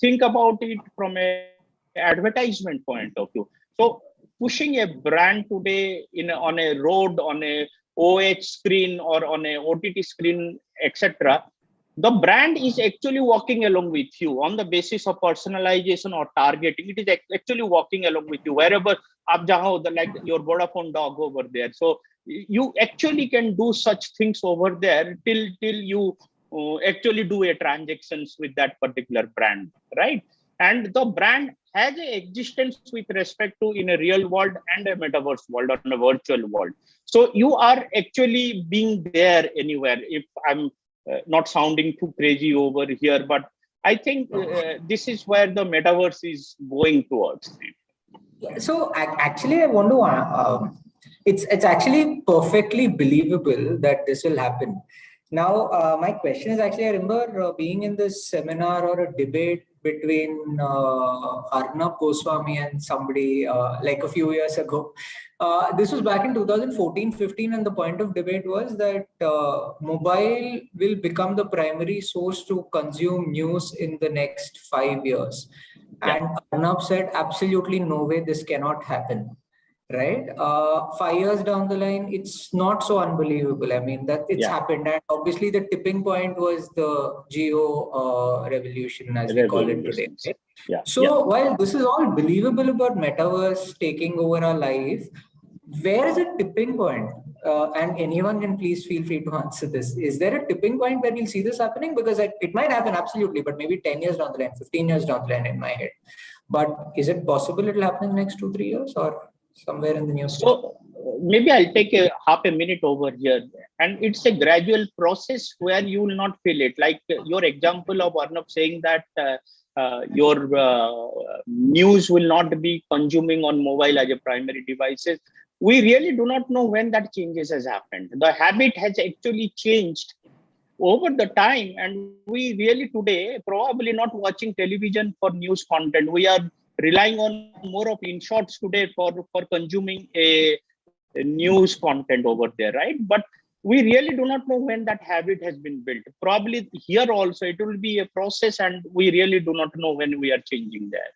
D: Think about it from a advertisement point of view. So pushing a brand today on a road, on a OH screen or on a OTT screen, etc., the brand is actually walking along with you on the basis of personalization or targeting. It is actually walking along with you wherever aap jaho, like your Vodafone dog over there. So you actually can do such things over there till you actually do a transactions with that particular brand, right? And the brand has an existence with respect to in a real world and a metaverse world or in a virtual world. So you are actually being there anywhere. If I'm not sounding too crazy over here, but I think this is where the metaverse is going towards.
B: So actually, I want to. It's actually perfectly believable that this will happen. Now, my question is actually, I remember being in this seminar or a debate between Arnab Goswami and somebody like a few years ago. This was back in 2014-15, and the point of debate was that mobile will become the primary source to consume news in the next 5 years. Yeah. And Arnab said, absolutely no way this cannot happen. Right? 5 years down the line, it's not so unbelievable. I mean, that it's happened. And obviously the tipping point was the geo revolution, as we call it today. Right?
D: Yeah.
B: So while this is all believable about metaverse taking over our life, where is the tipping point? And anyone can please feel free to answer this. Is there a tipping point where we'll see this happening? Because it might happen, absolutely, but maybe 10 years down the line, 15 years down the line in my head. But is it possible it'll happen in the next 2-3 years? Or somewhere in the news.
D: So maybe I'll take a half a minute over here. And it's a gradual process where you will not feel it. Like your example of Arnab saying that your news will not be consuming on mobile as a primary devices. We really do not know when that changes has happened. The habit has actually changed over the time, and we really today probably not watching television for news content. We are relying on more of in shorts today for consuming a news content over there, right? But we really do not know when that habit has been built. Probably here also it will be a process, and we really do not know when we are changing that.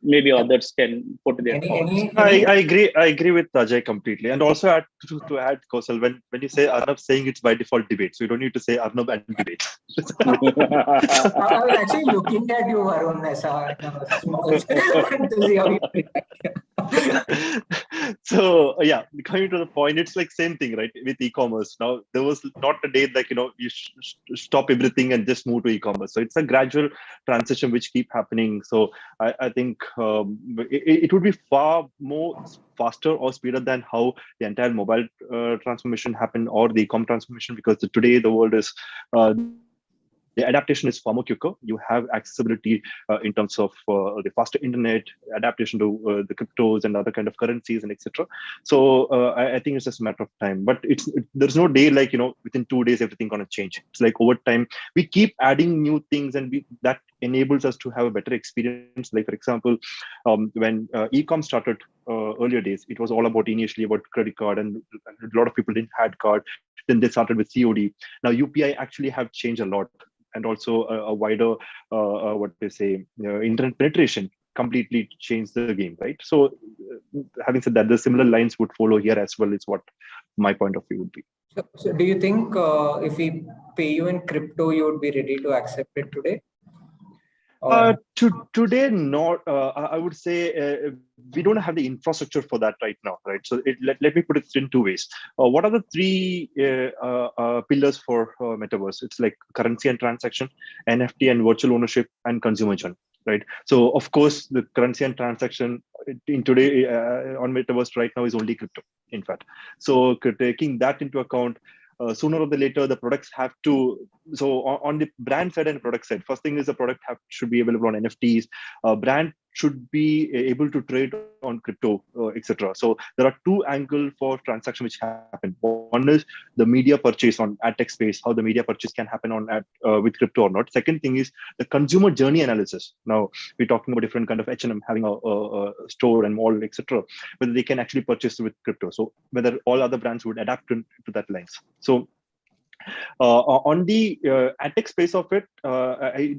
D: Maybe others can put their thoughts.
E: I agree with Ajay completely. And also to add, Kausal, when you say Arnab saying it's by default debate, so you don't need to say Arnab and debate.
B: I was actually looking at you, Varun, as a small to see how you
E: So yeah, coming to the point, it's like same thing, right? With e-commerce. Now there was not a day like you stop everything and just move to e-commerce. So it's a gradual transition which keep happening. So I think it would be far more faster or speeder than how the entire mobile transformation happened or the e-com transformation, because today the world is the adaptation is far more quicker. You have accessibility in terms of the faster internet, adaptation to the cryptos and other kind of currencies and etc. So I think it's just a matter of time. But there's no day like within 2 days everything gonna change. It's like over time we keep adding new things, and that enables us to have a better experience. Like for example, when e-com started earlier days, it was all about initially about credit card, and a lot of people didn't had card. Then they started with COD. Now UPI actually have changed a lot, and also a wider internet penetration completely changed the game, right? So having said that, the similar lines would follow here as well, is what my point of view would be.
B: So do you think if we pay you in crypto, you would be ready to accept it today?
E: Today, not. I would say we don't have the infrastructure for that right now, right? So let me put it in two ways. What are the three pillars for metaverse? It's like currency and transaction, NFT and virtual ownership, and consumer journey, right? So of course, the currency and transaction in today on metaverse right now is only crypto, in fact. So taking that into account, sooner or later the products have to, so on the brand side and product side, first thing is the product should be available on NFTs. Brand should be able to trade on crypto, etc. So there are two angles for transaction which happen. One is the media purchase on AdTech space, how the media purchase can happen on with crypto or not. Second thing is the consumer journey analysis. Now we're talking about different kind of H&M having a store and mall, etc. Whether they can actually purchase with crypto. So whether all other brands would adapt to that lines. So on the AdTech space of it,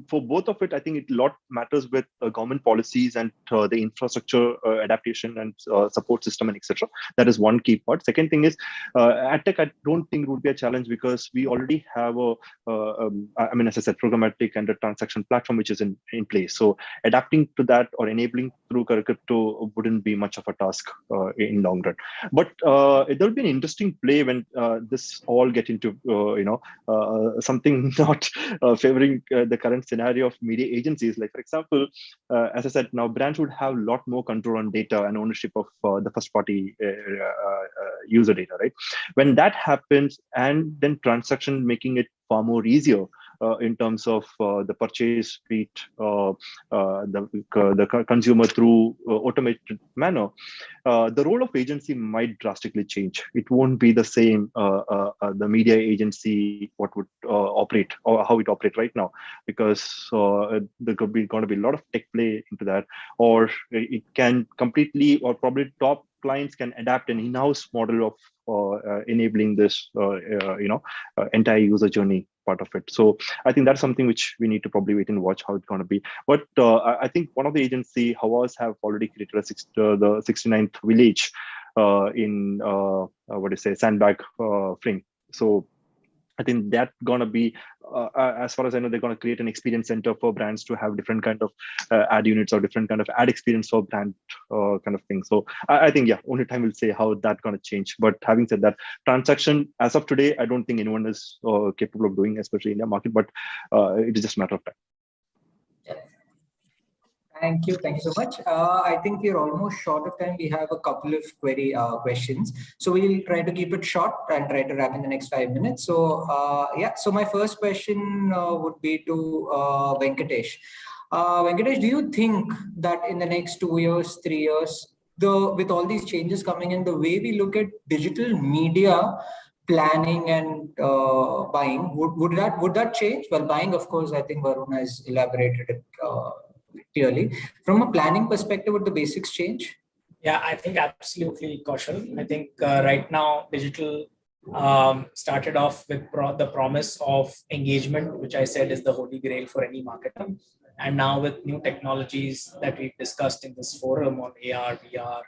E: for both of it, I think it a lot matters with government policies and the infrastructure adaptation and support system and etc. That is one key part. Second thing is AdTech. I don't think it would be a challenge because we already have as I said, programmatic and a transaction platform which is in place. So adapting to that or enabling through crypto wouldn't be much of a task in long run. But there'll be an interesting play when this all get into something not favoring the current scenario of media agencies. Like, for example, as I said, now brands would have a lot more control on data and ownership of the first party user data, right? When that happens, and then transaction making it far more easier in terms of the purchase speed, the consumer through automated manner, the role of agency might drastically change. It won't be the same, the media agency, what would operate or how it operates right now, because there could be going to be a lot of tech play into that, or it can completely, or probably top clients can adapt an in-house model of enabling this, entire user journey part of it. So I think that's something which we need to probably wait and watch how it's going to be. But I think one of the agency, Hawas, have already created the 69th village in sandbag frame. So I think that's gonna be, as far as I know, they're gonna create an experience center for brands to have different kind of ad units or different kind of ad experience for brand kind of thing. So I think, yeah, only time will say how that's gonna change. But having said that, transaction as of today, I don't think anyone is capable of doing, especially in the market. But it is just a matter of time.
B: Thank you. Thank you so much. I think we're almost short of time. We have a couple of questions. So we'll try to keep it short and try to wrap in the next 5 minutes. So yeah, so my first question would be to Venkatesh. Venkatesh, do you think that in the next 2 years, 3 years, with all these changes coming in, the way we look at digital media planning and buying, would that change? Well, buying, of course, I think Varun has elaborated it clearly. From a planning perspective, would the basics change?
F: Yeah, I think absolutely, Kaushal. I think right now digital started off with the promise of engagement, which I said is the holy grail for any marketer. And now with new technologies that we've discussed in this forum on AR, VR,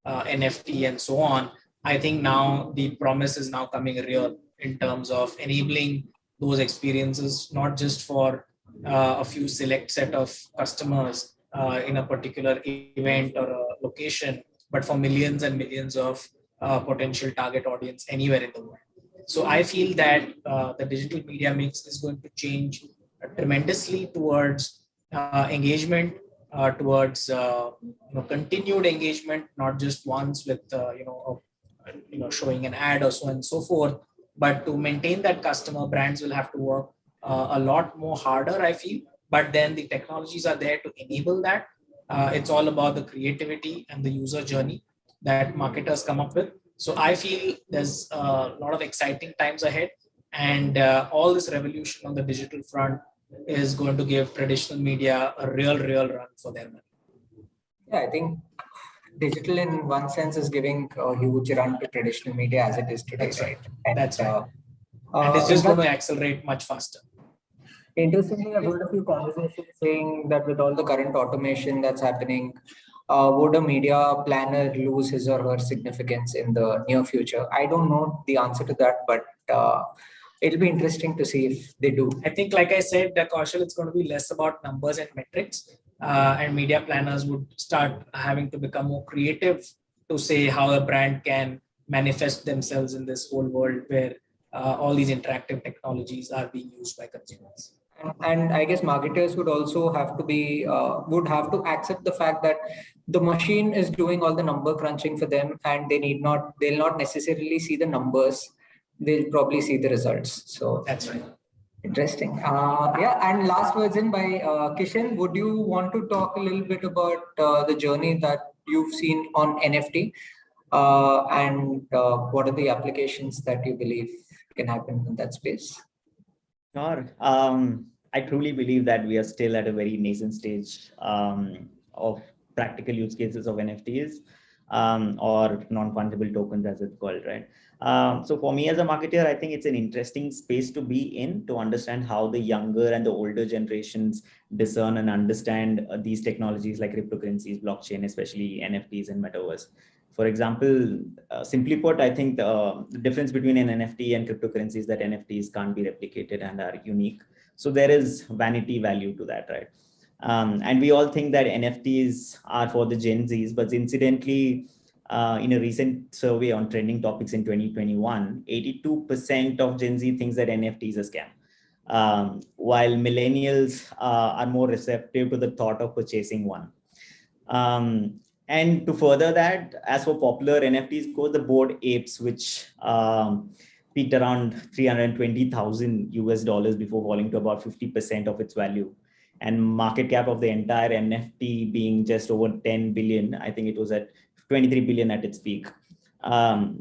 F: NFT, and so on, I think now the promise is now coming real in terms of enabling those experiences, not just for a few select set of customers in a particular event or a location, but for millions and millions of potential target audience anywhere in the world. So I feel that the digital media mix is going to change tremendously towards engagement, towards continued engagement, not just once with showing an ad or so on and so forth, but to maintain that customer, brands will have to work a lot more harder, I feel. But then the technologies are there to enable that. It's all about the creativity and the user journey that marketers come up with. So I feel there's a lot of exciting times ahead, and all this revolution on the digital front is going to give traditional media a real run for their money.
B: Yeah, I think digital in one sense is giving a huge run to traditional media as it is today.
F: That's right.
B: And,
F: That's right. And it's just going to accelerate much faster.
B: Interestingly, I've heard a few conversations saying that with all the current automation that's happening, would a media planner lose his or her significance in the near future? I don't know the answer to that, but it'll be interesting to see if they do.
F: I think, like I said, Kaushal, it's going to be less about numbers and metrics, and media planners would start having to become more creative to say how a brand can manifest themselves in this whole world where all these interactive technologies are being used by consumers.
B: And I guess marketers would also have to be would have to accept the fact that the machine is doing all the number crunching for them, and they'll not necessarily see the numbers. They'll probably see the results. So
F: that's right.
B: Interesting. Yeah, and last words in by Kishan. Would you want to talk a little bit about the journey that you've seen on NFT, and what are the applications that you believe can happen in that space?
G: Sure. I truly believe that we are still at a very nascent stage of practical use cases of NFTs or non-fungible tokens, as it's called, right? So for me as a marketer, I think it's an interesting space to be in to understand how the younger and the older generations discern and understand these technologies like cryptocurrencies, blockchain, especially NFTs and metaverse. For example, simply put, I think the difference between an NFT and cryptocurrency is that NFTs can't be replicated and are unique. So there is vanity value to that, right? And we all think that NFTs are for the Gen Zs, but incidentally, in a recent survey on trending topics in 2021, 82% of Gen Z thinks that NFT is a scam, while millennials are more receptive to the thought of purchasing one. And to further that, as for popular NFTs go, the Bored Apes, which peaked around $320,000 before falling to about 50% of its value. And market cap of the entire NFT being just over 10 billion. I think it was at 23 billion at its peak. I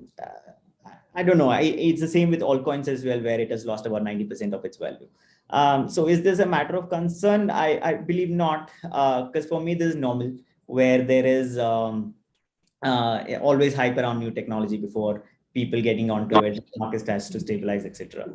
G: don't know. It's the same with altcoins as well, where it has lost about 90% of its value. So is this a matter of concern? I believe not, because for me, this is normal, where there is always hype around new technology before people getting onto it, market has to stabilize, etc.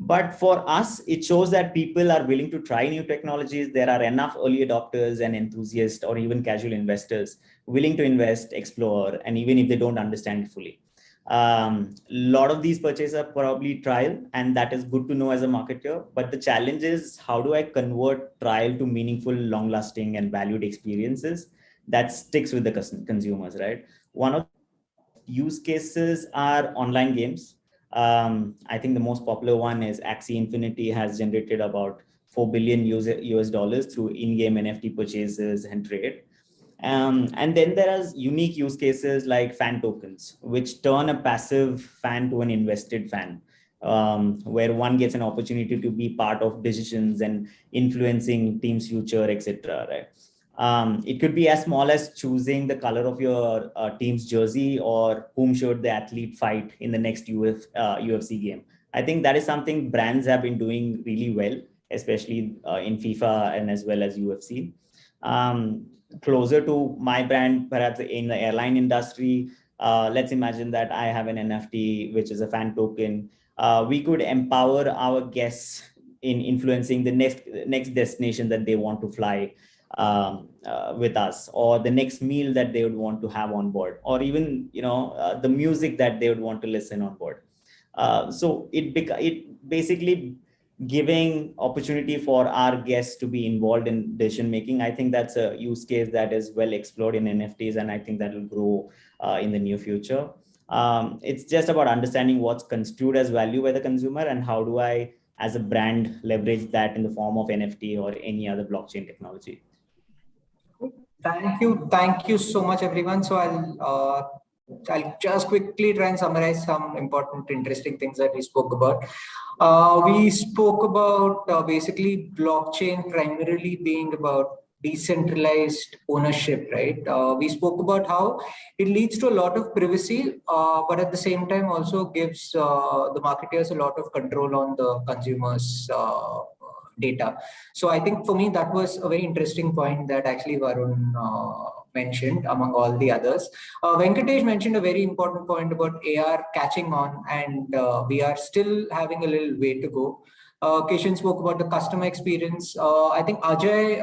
G: But for us, it shows that people are willing to try new technologies. There are enough early adopters and enthusiasts or even casual investors willing to invest, explore, and even if they don't understand it fully. A lot of these purchases are probably trial, and that is good to know as a marketer. But the challenge is, how do I convert trial to meaningful, long-lasting, and valued experiences that sticks with the consumers, right? One of the use cases are online games. I think the most popular one is Axie Infinity has generated about $4 billion US dollars through in-game NFT purchases and trade. And then there are unique use cases like fan tokens, which turn a passive fan to an invested fan, where one gets an opportunity to be part of decisions and influencing team's future, etc. Right? It could be as small as choosing the color of your team's jersey or whom should the athlete fight in the next UFC game. I think that is something brands have been doing really well, especially in FIFA and as well as UFC. Closer to my brand, perhaps in the airline industry, let's imagine that I have an NFT, which is a fan token. We could empower our guests in influencing the next destination that they want to fly with us, or the next meal that they would want to have on board, or even the music that they would want to listen on board. So it basically giving opportunity for our guests to be involved in decision making. I think that's a use case that is well explored in NFTs, and I think that will grow in the near future. It's just about understanding what's construed as value by the consumer and how do I, as a brand, leverage that in the form of NFT or any other blockchain technology.
B: Thank you so much, everyone. So I'll just quickly try and summarize some important, interesting things that we spoke about. We spoke about basically blockchain primarily being about decentralized ownership, right? We spoke about how it leads to a lot of privacy, but at the same time also gives the marketers a lot of control on the consumers' data. So I think for me, that was a very interesting point that actually Varun mentioned among all the others. Venkatesh mentioned a very important point about AR catching on, and we are still having a little way to go. Kishan spoke about the customer experience. I think Ajay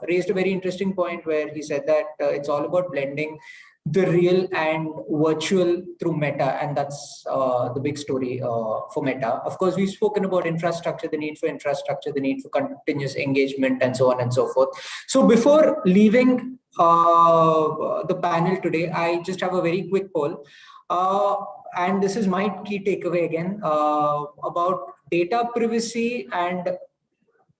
B: raised a very interesting point where he said that it's all about blending the real and virtual through Meta, and that's the big story for Meta. Of course, we've spoken about infrastructure, the need for infrastructure, the need for continuous engagement, and so on and so forth. So before leaving the panel today, I just have a very quick poll. And this is my key takeaway again about data privacy and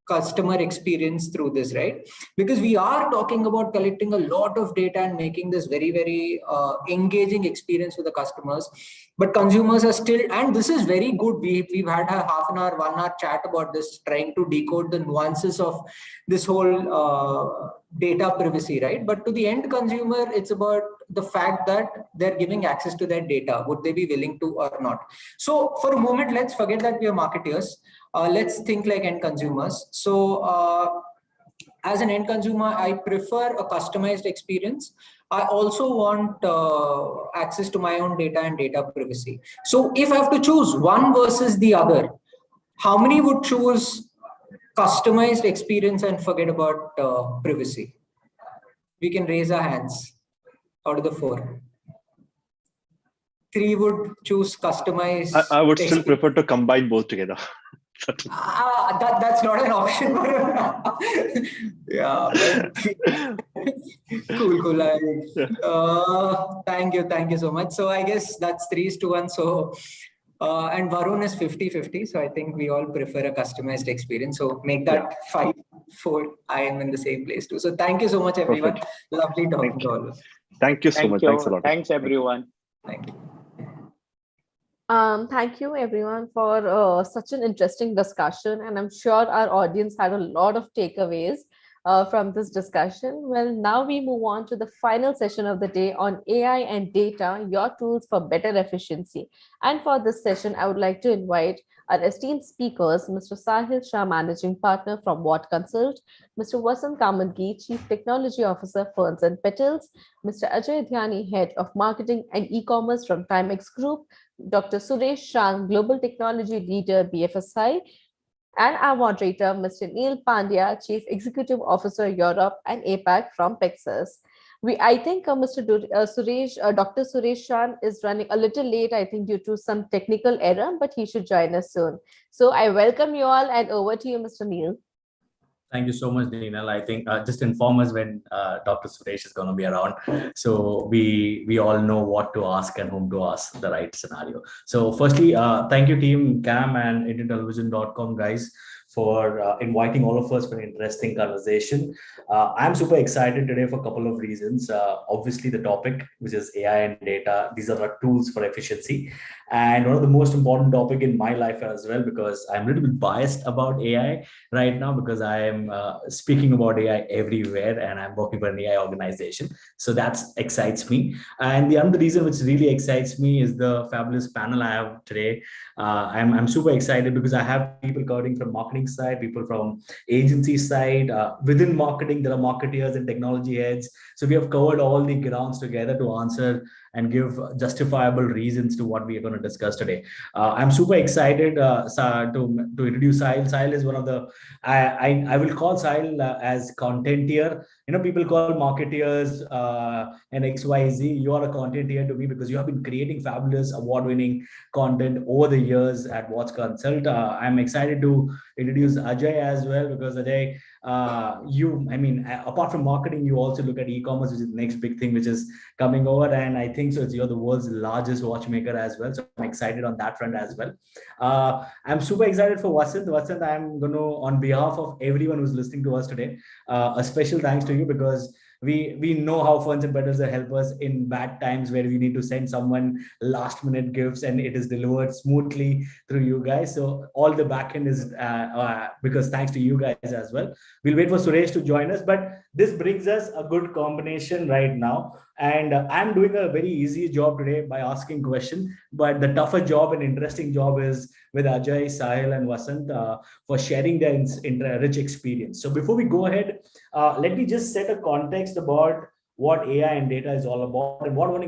B: customer experience through this, right? Because we are talking about collecting a lot of data and making this very, very engaging experience for the customers. But consumers are still, and this is very good. We've had a half an hour, 1 hour chat about this, trying to decode the nuances of this whole data privacy, right? But to the end consumer, it's about the fact that they're giving access to their data. Would they be willing to or not? So for a moment, let's forget that we are marketers. Let's think like end consumers. So as an end consumer, I prefer a customized experience. I also want access to my own data and data privacy. So if I have to choose one versus the other, how many would choose customized experience and forget about privacy? We can raise our hands out of the 4. 3 would choose customized.
E: I would still prefer to combine both together.
B: That's not an option. Yeah. Cool. Thank you so much. So I guess that's 3:1. So and Varun is 50-50. So I think we all prefer a customized experience. So make that 5-4. I am in the same place too. So thank you so much, everyone.
E: Perfect.
B: Lovely talking to all of us.
E: Thank you so much. Thanks a lot.
D: Thanks, everyone.
B: Thank you.
A: Thank you everyone for such an interesting discussion, and I'm sure our audience had a lot of takeaways from this discussion. Well, now we move on to the final session of the day on AI and data, your tools for better efficiency. And for this session, I would like to invite our esteemed speakers, Mr. Sahil Shah, Managing Partner from Watt Consult, Mr. Vasant Kamalgi, Chief Technology Officer, Ferns and Petals, Mr. Ajay Dhyani, Head of Marketing and E-Commerce from Timex Group, Dr. Suresh Shah, Global Technology Leader, BFSI, and our moderator, Mr. Neil Pandya, Chief Executive Officer, Europe and APAC from Pexas. I think Dr. Suresh Shah is running a little late, I think due to some technical error, but he should join us soon. So I welcome you all, and over to you, Mr. Neil.
H: Thank you so much, Neenal. I think just inform us when Dr. Suresh is going to be around, so we all know what to ask and whom to ask the right scenario. So firstly, thank you team Cam and IndianTelevision.com guys for inviting all of us for an interesting conversation. I'm super excited today for a couple of reasons. Obviously, the topic, which is AI and data, these are our tools for efficiency. And one of the most important topic in my life as well, because I'm a little bit biased about AI right now, because I am speaking about AI everywhere and I'm working for an AI organization. So that excites me. And the other reason which really excites me is the fabulous panel I have today. I'm super excited because I have people covering from marketing side, people from agency side. Within marketing, there are marketeers and technology heads. So we have covered all the grounds together to answer and give justifiable reasons to what we are going to discuss today. I'm super excited to introduce Sahil. Sahil is one of the, I will call Sahil as contentier. People call marketeers and XYZ. You are a contentier to me because you have been creating fabulous award-winning content over the years at Watch Consult. I'm excited to introduce Ajay as well, because Ajay, apart from marketing, you also look at e-commerce, which is the next big thing which is coming over. And I think so you're the world's largest watchmaker as well. So I'm excited on that front as well. I'm super excited for Vasant. Vasant, I'm going to, on behalf of everyone who's listening to us today, a special thanks to you, because we know how funds and betters help us in bad times where we need to send someone last minute gifts and it is delivered smoothly through you guys. So all the backend is because thanks to you guys as well. We'll wait for Suresh to join us, but this brings us a good combination right now. And I'm doing a very easy job today by asking question, but the tougher job and interesting job is with Ajay, Sahil, and Vasant for sharing their rich experience. So before we go ahead, let me just set a context about what AI and data is all about and what we're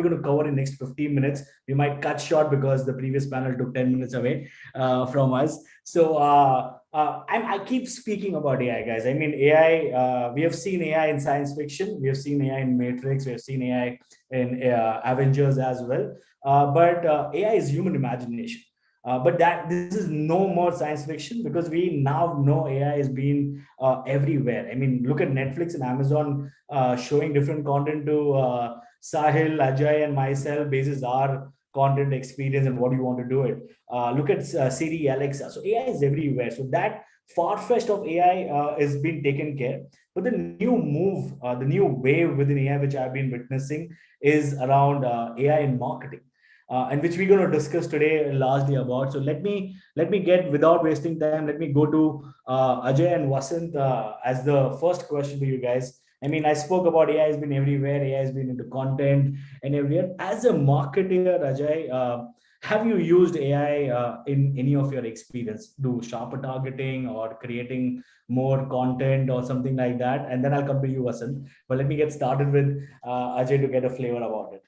H: going to cover in the next 15 minutes. We might cut short because the previous panel took 10 minutes away from us. So I keep speaking about AI, guys. I mean, AI, we have seen AI in science fiction. We have seen AI in Matrix. We have seen AI in Avengers as well. But AI is human imagination. But this is no more science fiction, because we now know AI is being everywhere. I mean, look at Netflix and Amazon showing different content to Sahil, Ajay, and myself basis our content experience and what you want to do it. Look at Siri, Alexa. So AI is everywhere. So that far-fetched of AI is being taken care. But the new move, the new wave within AI, which I've been witnessing, is around AI in marketing. And which we're going to discuss today largely about. So let me get, without wasting time, let me go to Ajay and Vasant as the first question to you guys. I mean, I spoke about AI has been everywhere. AI has been into content and everywhere. As a marketer, Ajay, have you used AI in any of your experience, do sharper targeting or creating more content or something like that? And then I'll come to you, Vasant. But let me get started with Ajay to get a flavor about it.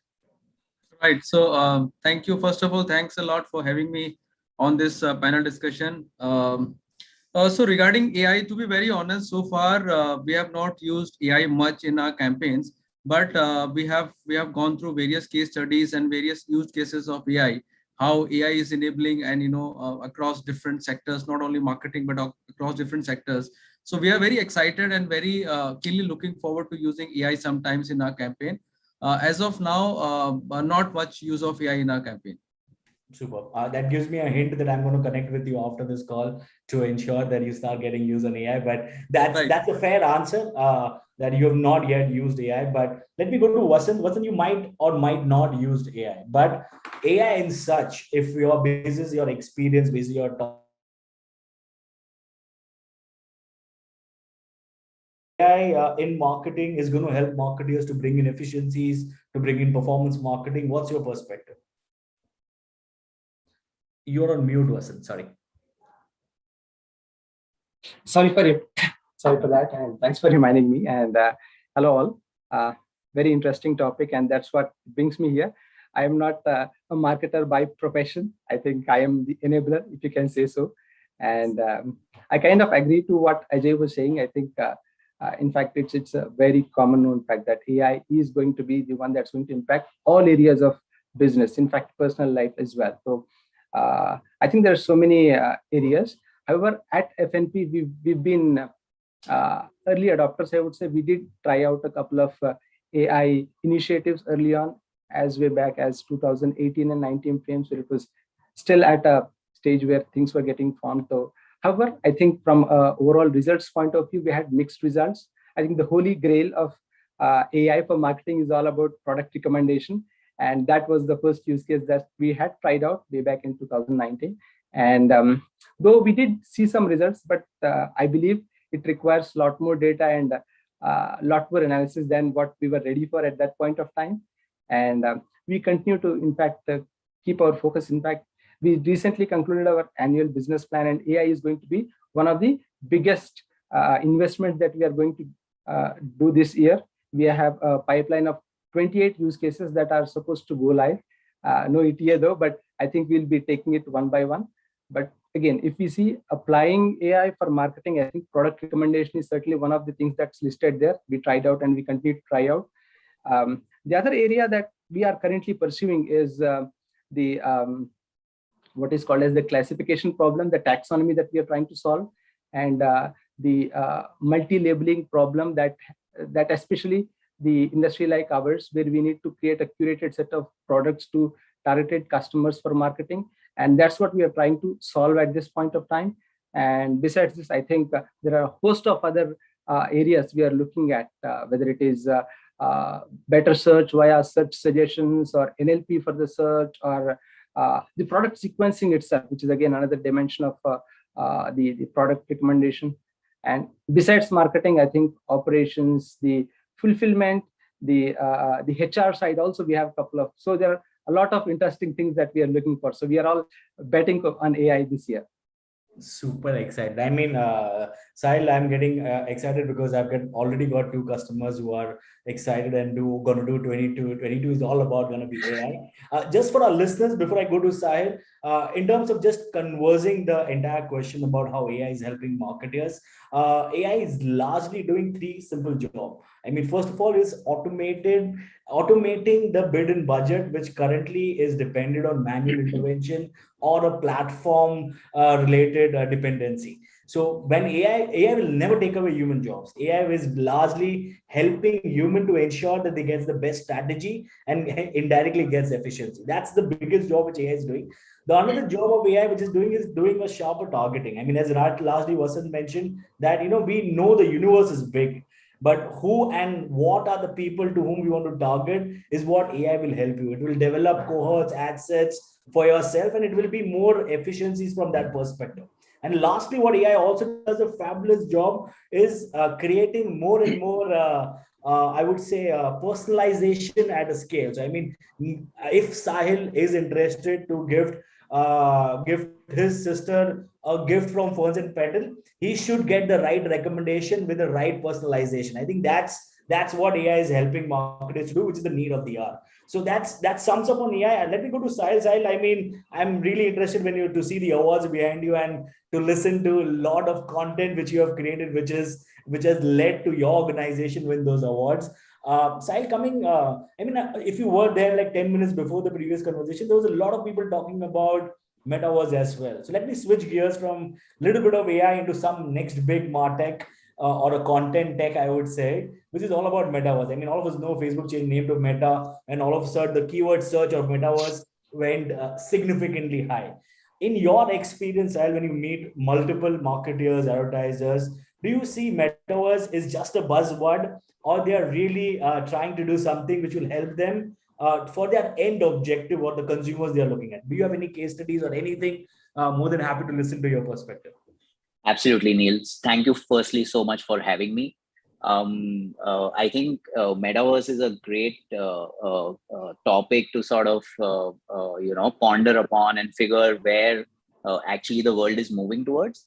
I: Right. So thank you. First of all, thanks a lot for having me on this panel discussion. So regarding AI, to be very honest, so far we have not used AI much in our campaigns, but we have gone through various case studies and various use cases of AI, how AI is enabling and across different sectors, not only marketing but across different sectors. So we are very excited and very keenly looking forward to using AI sometimes in our campaign. As of now, not much use of AI in our campaign.
H: Super. That gives me a hint that I'm going to connect with you after this call to ensure that you start getting use on AI. But that's a fair answer that you have not yet used AI. But let me go to Vasant. Vasant, you might or might not use AI. But AI in such, if your business, your experience, basically your AI in marketing is going to help marketers to bring in efficiencies, to bring in performance marketing. What's your perspective? You're on mute, Vasant. Sorry.
J: Sorry for that, and thanks for reminding me. And hello all. Very interesting topic, and that's what brings me here. I am not a marketer by profession. I think I am the enabler, if you can say so. And I kind of agree to what Ajay was saying. I think. In fact, it's a very common known fact that AI is going to be the one that's going to impact all areas of business, in fact, personal life as well. So I think there are so many areas. However, at FNP, we've been early adopters, I would say. We did try out a couple of AI initiatives early on, as way back as 2018 and 19 frames, where it was still at a stage where things were getting formed. So However, I think from overall results point of view, we had mixed results. I think the holy grail of AI for marketing is all about product recommendation. And that was the first use case that we had tried out way back in 2019. And though we did see some results, but I believe it requires a lot more data and a lot more analysis than what we were ready for at that point of time. And we continue to, in fact, keep our focus. In fact, we recently concluded our annual business plan, and AI is going to be one of the biggest investments that we are going to do this year. We have a pipeline of 28 use cases that are supposed to go live. No ETA though, but I think we'll be taking it one by one. But again, if we see applying AI for marketing, I think product recommendation is certainly one of the things that's listed there. We tried out and we continue to try out. The other area that we are currently pursuing is the what is called as the classification problem, the taxonomy that we are trying to solve, and the multi-labeling problem that especially the industry like ours, where we need to create a curated set of products to targeted customers for marketing. And that's what we are trying to solve at this point of time. And besides this, I think there are a host of other areas we are looking at, whether it is better search via search suggestions or NLP for the search, or the product sequencing itself, which is again another dimension of the product recommendation. And besides marketing, I think operations, the fulfillment, the HR side also, we have a couple of, so there are a lot of interesting things that we are looking for. So we are all betting on AI this year.
H: Super excited. I mean, Sahil, I'm getting excited because I've already got 2 customers who are excited and going to do 22. 22 is all about going to be AI. Just for our listeners, before I go to Sahil, in terms of just conversing the entire question about how AI is helping marketers, AI is largely doing 3 simple jobs. I mean, first of all, is automating the bid and budget, which currently is dependent on manual intervention or a platform related dependency. So when AI will never take away human jobs. AI is largely helping human to ensure that they get the best strategy and indirectly gets efficiency. That's the biggest job which AI is doing. The another job of AI which is doing a sharper targeting. I mean, as lastly Vasant mentioned, that we know the universe is big, but who and what are the people to whom we want to target is what AI will help you. It will develop cohorts, ad sets for yourself, and it will be more efficiencies from that perspective. And lastly, what AI also does a fabulous job is creating more and more, I would say, personalization at a scale. So, I mean, if Sahil is interested to gift his sister a gift from Ferns and Petal, he should get the right recommendation with the right personalization. I think that's what AI is helping marketers to do, which is the need of the hour. So that sums up on AI. Let me go to Sahil. Sahil, I mean, I'm really interested to see the awards behind you and to listen to a lot of content which you have created, which has led to your organization win those awards. Sahil, if you were there like 10 minutes before the previous conversation, there was a lot of people talking about metaverse as well. So let me switch gears from a little bit of AI into some next big MarTech or a content tech, I would say, which is all about metaverse. I mean, all of us know Facebook changed name to Meta, and all of a sudden the keyword search of metaverse went significantly high. In your experience, Sahil, when you meet multiple marketers, advertisers, do you see metaverse is just a buzzword, or they are really trying to do something which will help them for their end objective or the consumers they are looking at? Do you have any case studies or anything? More than happy to listen to your perspective.
K: Absolutely, Niels. Thank you firstly so much for having me. I think metaverse is a great topic to sort of ponder upon and figure where actually the world is moving towards.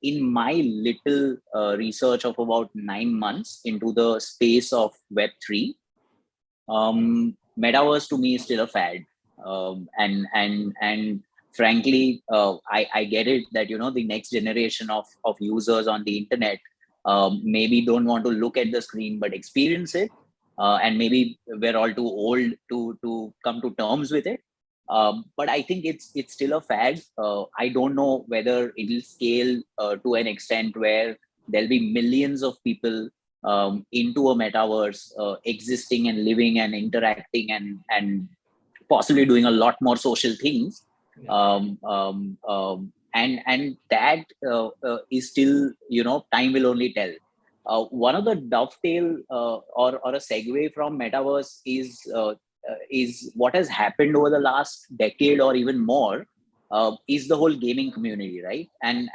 K: In my little research of about 9 months into the space of Web3, metaverse to me is still a fad, and frankly, I get it that the next generation of users on the internet maybe don't want to look at the screen but experience it, and maybe we're all too old to come to terms with it. But I think it's still a fad. I don't know whether it will scale to an extent where there'll be millions of people into a metaverse existing and living and interacting and possibly doing a lot more social things. and that is still, time will only tell. One of the dovetail or a segue from metaverse is what has happened over the last decade or even more, is the whole gaming community, right? And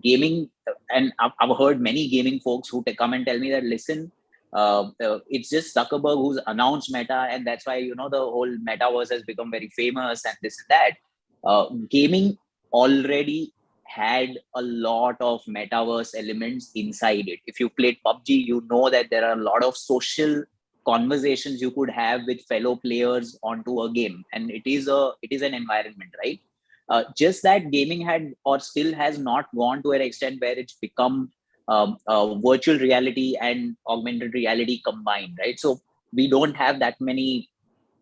K: gaming, and I've heard many gaming folks who come and tell me that, listen, it's just Zuckerberg who's announced Meta, and that's why the whole metaverse has become very famous and this and that. Gaming already had a lot of metaverse elements inside it. If you played PUBG, you know that there are a lot of social conversations you could have with fellow players onto a game, and it is an environment, right? Just that gaming had or still has not gone to an extent where it's become virtual reality and augmented reality combined, right? So we don't have that many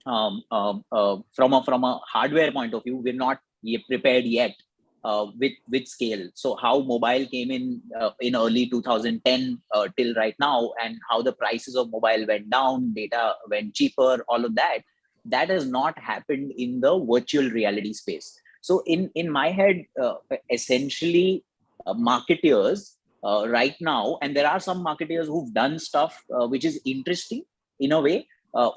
K: from a hardware point of view. We're not prepared yet with scale. So how mobile came in early 2010 till right now, and how the prices of mobile went down, data went cheaper, all of that has not happened in the virtual reality space. So in my head, essentially, marketeers right now, and there are some marketeers who've done stuff which is interesting in a way.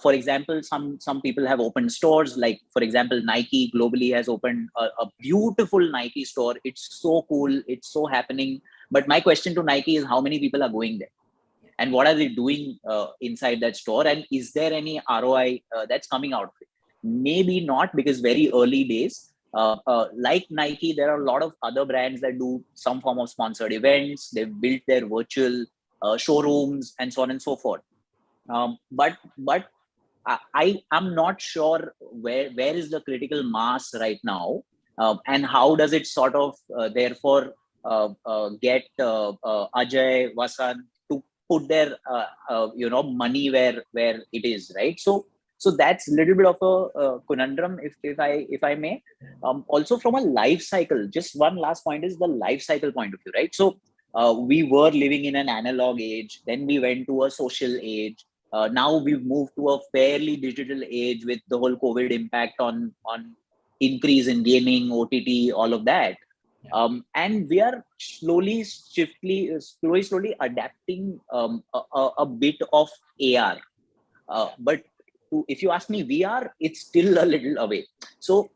K: For example, some people have opened stores, like for example, Nike globally has opened a beautiful Nike store. It's so cool, it's so happening. But my question to Nike is, how many people are going there? And what are they doing inside that store? And is there any ROI that's coming out of it? Maybe not, because very early days. Like Nike, there are a lot of other brands that do some form of sponsored events. They've built their virtual showrooms and so on and so forth. But I'm not sure where is the critical mass right now, and how does it sort of therefore get Ajay, Vasant to put their money where it is, right? So that's a little bit of a conundrum, if I may. Also from a life cycle, just one last point is the life cycle point of view, right? So we were living in an analog age, then we went to a social age. Now we've moved to a fairly digital age with the whole COVID impact on increase in gaming, OTT, all of that. And we are slowly adapting a bit of AR. But if you ask me, VR, it's still a little away. So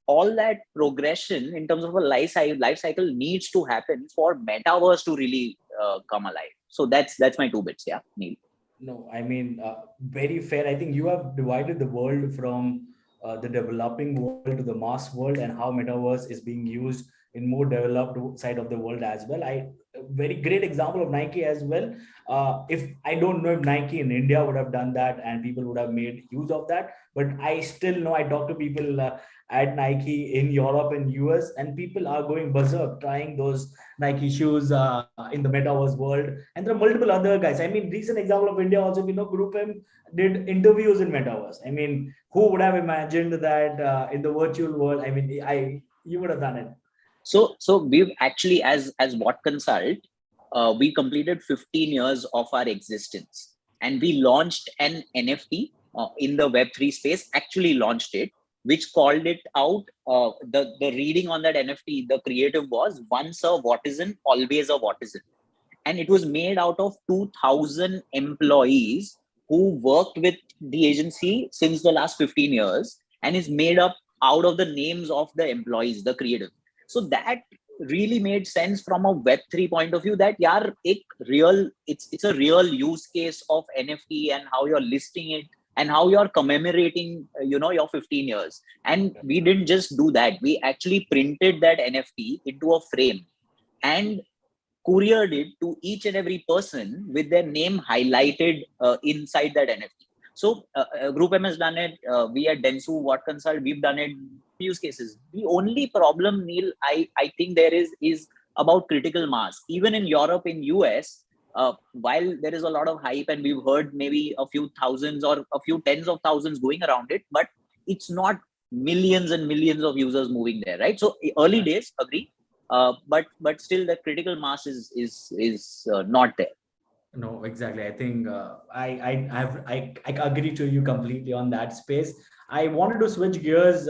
K: all that progression in terms of a life cycle needs to happen for metaverse to really come alive. So that's my 2 bits. Yeah, Neil.
H: No, I mean, very fair. I think you have divided the world from the developing world to the mass world, and how metaverse is being used in more developed side of the world as well. Very great example of Nike as well. If I don't know if Nike in India would have done that and people would have made use of that, but I still know, I talk to people at Nike in Europe and US, and people are going berserk trying those Nike shoes in the metaverse world. And there are multiple other guys. I mean, recent example of India also, Group M did interviews in metaverse. I mean, who would have imagined that in the virtual world? I mean, you would have done it.
K: So we've actually, as What Consult, we completed 15 years of our existence, and we launched an NFT in the Web3 space. Actually launched it, which called it out. The reading on that NFT, the creative was, once a whatism, always a whatism. And it was made out of 2,000 employees who worked with the agency since the last 15 years, and is made up out of the names of the employees, the creative. So that really made sense from a Web3 point of view, that it's a real use case of NFT, and how you're listing it and how you're commemorating your 15 years. And we didn't just do that, we actually printed that NFT into a frame and couriered it to each and every person with their name highlighted inside that NFT. So Group M has done it. We at Dentsu, What Consult, we've done it. Use cases. The only problem, Neil, I think there is about critical mass. Even in Europe, in US, while there is a lot of hype, and we've heard maybe a few thousands or a few tens of thousands going around it, but it's not millions and millions of users moving there, right? So early days, agree, but still the critical mass is not there.
H: No, exactly. I think I agree to you completely on that space. I wanted to switch gears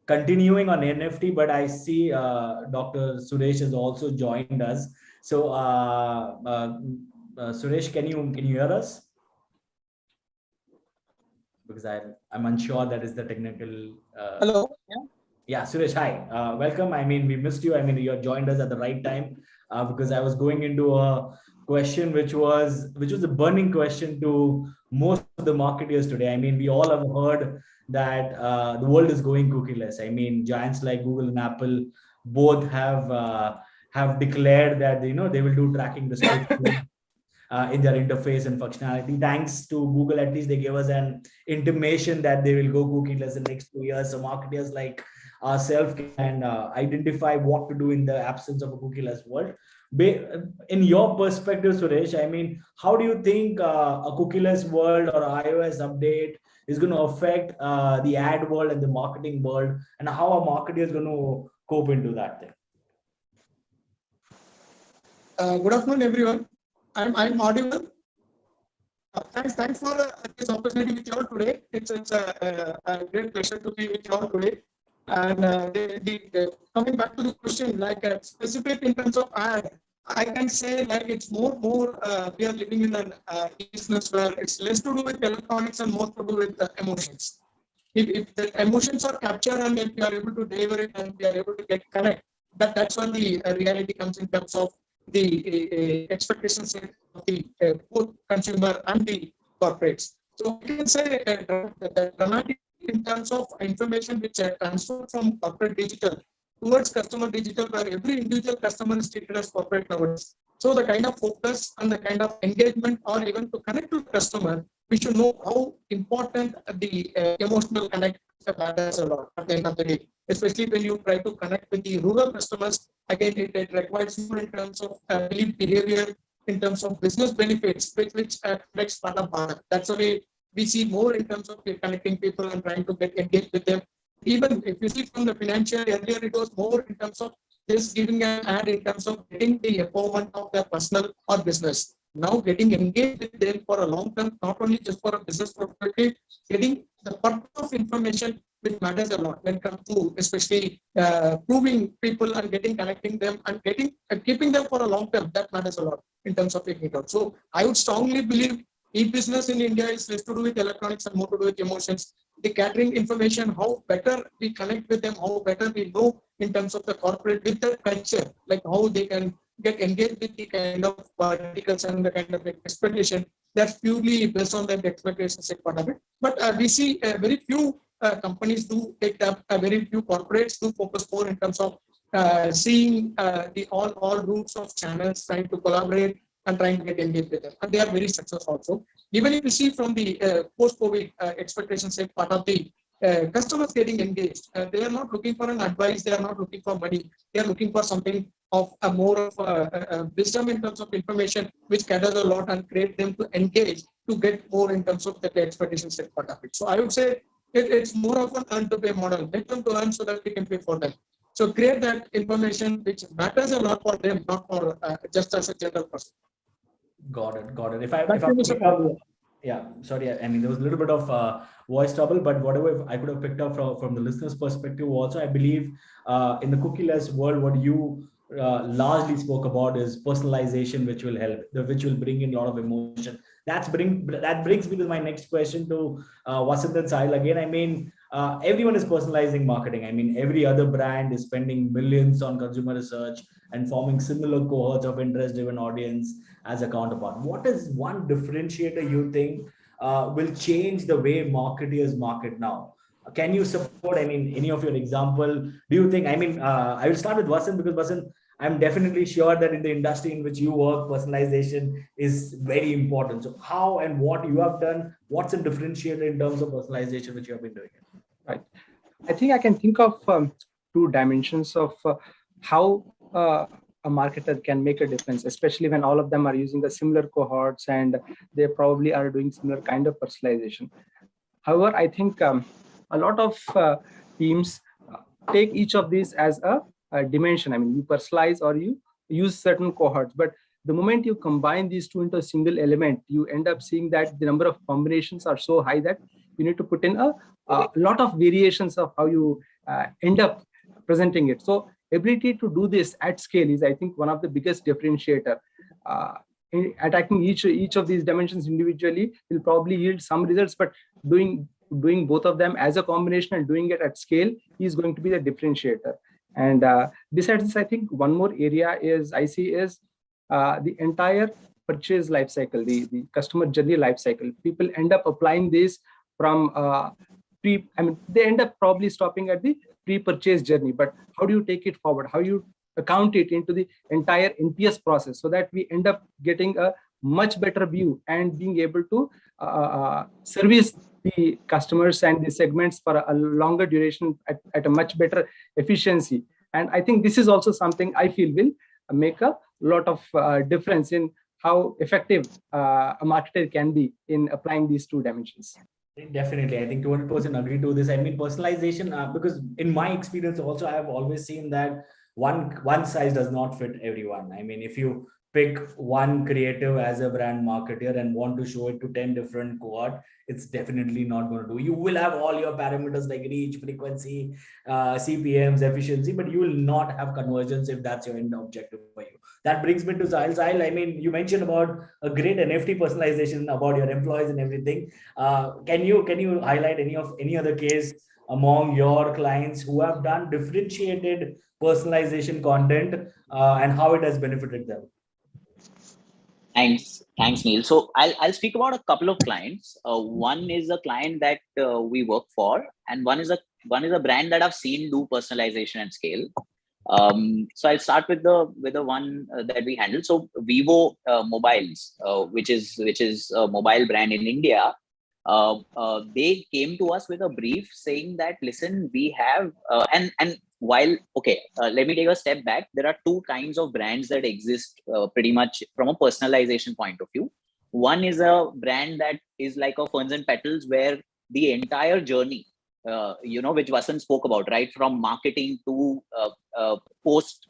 H: continuing on NFT, but I see Dr. Suresh has also joined us. So Suresh, can you hear us? Because I'm unsure that is the technical.
L: Hello.
H: Yeah, Suresh, hi. Welcome. I mean, we missed you. I mean, you joined us at the right time because I was going into a question which was a burning question to most of the marketers today. I mean, we all have heard that the world is going cookieless. I mean, giants like Google and Apple both have declared that they will do tracking restrictions in their interface and functionality. Thanks to Google, at least they gave us an intimation that they will go cookieless in the next 2 years. So marketers like ourselves can identify what to do in the absence of a cookieless world. In your perspective, Suresh, I mean, how do you think a cookieless world or iOS update is going to affect the ad world and the marketing world, and how are marketers going to cope into that thing?
L: Good afternoon, everyone. I'm audible. Thanks for this opportunity with you all today. It's a great pleasure to be with you all today. And coming back to the question, like specific in terms of ad, I can say like it's more we are living in an business where it's less to do with electronics and more to do with emotions. If the emotions are captured and if we are able to deliver it and we are able to get connect, that's when the reality comes in terms of the expectations of the both consumer and the corporates. So we can say that dramatic in terms of information which are transferred from corporate digital towards customer digital, where every individual customer is treated as corporate nowadays. So the kind of focus and the kind of engagement, or even to connect to the customer, we should know how important the emotional connect matters a lot at the end of the day. Especially when you try to connect with the rural customers, again, it requires more in terms of behavior, in terms of business benefits, which affects part of Bharat. That's the way we see more in terms of connecting people and trying to get engaged with them. Even if you see from the financial, earlier it was more in terms of just giving an ad in terms of getting the empowerment of their personal or business. Now getting engaged with them for a long term, not only just for a business perspective, getting the purpose of information which matters a lot when it comes to especially proving people and connecting them and keeping them for a long term. That matters a lot in terms of taking it out. So I would strongly believe e-business in India is less to do with electronics and more to do with emotions. The catering information, how better we connect with them, how better we know in terms of the corporate with the culture, like how they can get engaged with the kind of articles and the kind of expectation. That's purely based on that expectations part of it. But we see very few companies do take up, very few corporates do focus more in terms of seeing the all routes of channels, trying to collaborate and trying to get engaged with them. And they are very successful also. Even if you see from the post-COVID expectations, part of the customers getting engaged, they are not looking for an advice, they are not looking for money, they are looking for something of a more of wisdom in terms of information, which gathers a lot and create them to engage to get more in terms of the expectations part of it. So I would say it's more of an earn to pay model. Let them to earn so that we can pay for them. So create that information which matters a lot for them, not for just as a general person.
H: Got it. If I yeah, sorry. I mean, there was a little bit of voice trouble, but whatever I could have picked up from the listener's perspective also, I believe in the cookieless world, what you largely spoke about is personalization, which will help, which will bring in a lot of emotion. That brings me to my next question to Vasant and Sahil again. I mean, everyone is personalizing marketing. I mean, every other brand is spending millions on consumer research and forming similar cohorts of interest-driven audience as a counterpart. What is one differentiator you think will change the way marketers market now? Can you support, I mean, any of your example? Do you think, I mean, I will start with Vasant, because Vasant, I'm definitely sure that in the industry in which you work, personalization is very important. So how and what you have done, what's a differentiator in terms of personalization which you have been doing?
J: Right. I think I can think of two dimensions of how a marketer can make a difference, especially when all of them are using the similar cohorts and they probably are doing similar kind of personalization. However, I think a lot of teams take each of these as a dimension. I mean, you personalize or you use certain cohorts, but the moment you combine these two into a single element, you end up seeing that the number of combinations are so high that you need to put in a lot of variations of how you end up presenting it. So ability to do this at scale is, I think, one of the biggest differentiator. Attacking each of these dimensions individually will probably yield some results, but doing both of them as a combination and doing it at scale is going to be the differentiator. And besides this, I think one more area I see is the entire purchase life cycle, the customer journey life cycle. People end up applying this from they end up probably stopping at the pre-purchase journey, but how do you take it forward? How you account it into the entire NPS process, so that we end up getting a much better view and being able to service the customers and the segments for a longer duration at a much better efficiency. And I think this is also something I feel will make a lot of difference in how effective a marketer can be in applying these two dimensions.
H: Definitely, I think 200% agree to this. I mean, personalization, because in my experience also, I have always seen that one size does not fit everyone. I mean, if you pick one creative as a brand marketer and want to show it to 10 different cohort, it's definitely not going to do. You will have all your parameters like reach, frequency, CPMs, efficiency, but you will not have conversions if that's your end objective for you. That brings me to Sahil. I mean, you mentioned about a great NFT personalization about your employees and everything. Can you highlight any other case among your clients who have done differentiated personalization content and how it has benefited them?
K: Thanks, Neil. So I'll speak about a couple of clients. One is a client that we work for, and one is a brand that I've seen do personalization at scale. So I'll start with the one that we handle. So Vivo Mobiles, which is a mobile brand in India, they came to us with a brief saying that, listen, we have let me take a step back. There are two kinds of brands that exist pretty much from a personalization point of view. One is a brand that is like a Ferns and Petals, where the entire journey, which Vasant spoke about, right, from marketing to post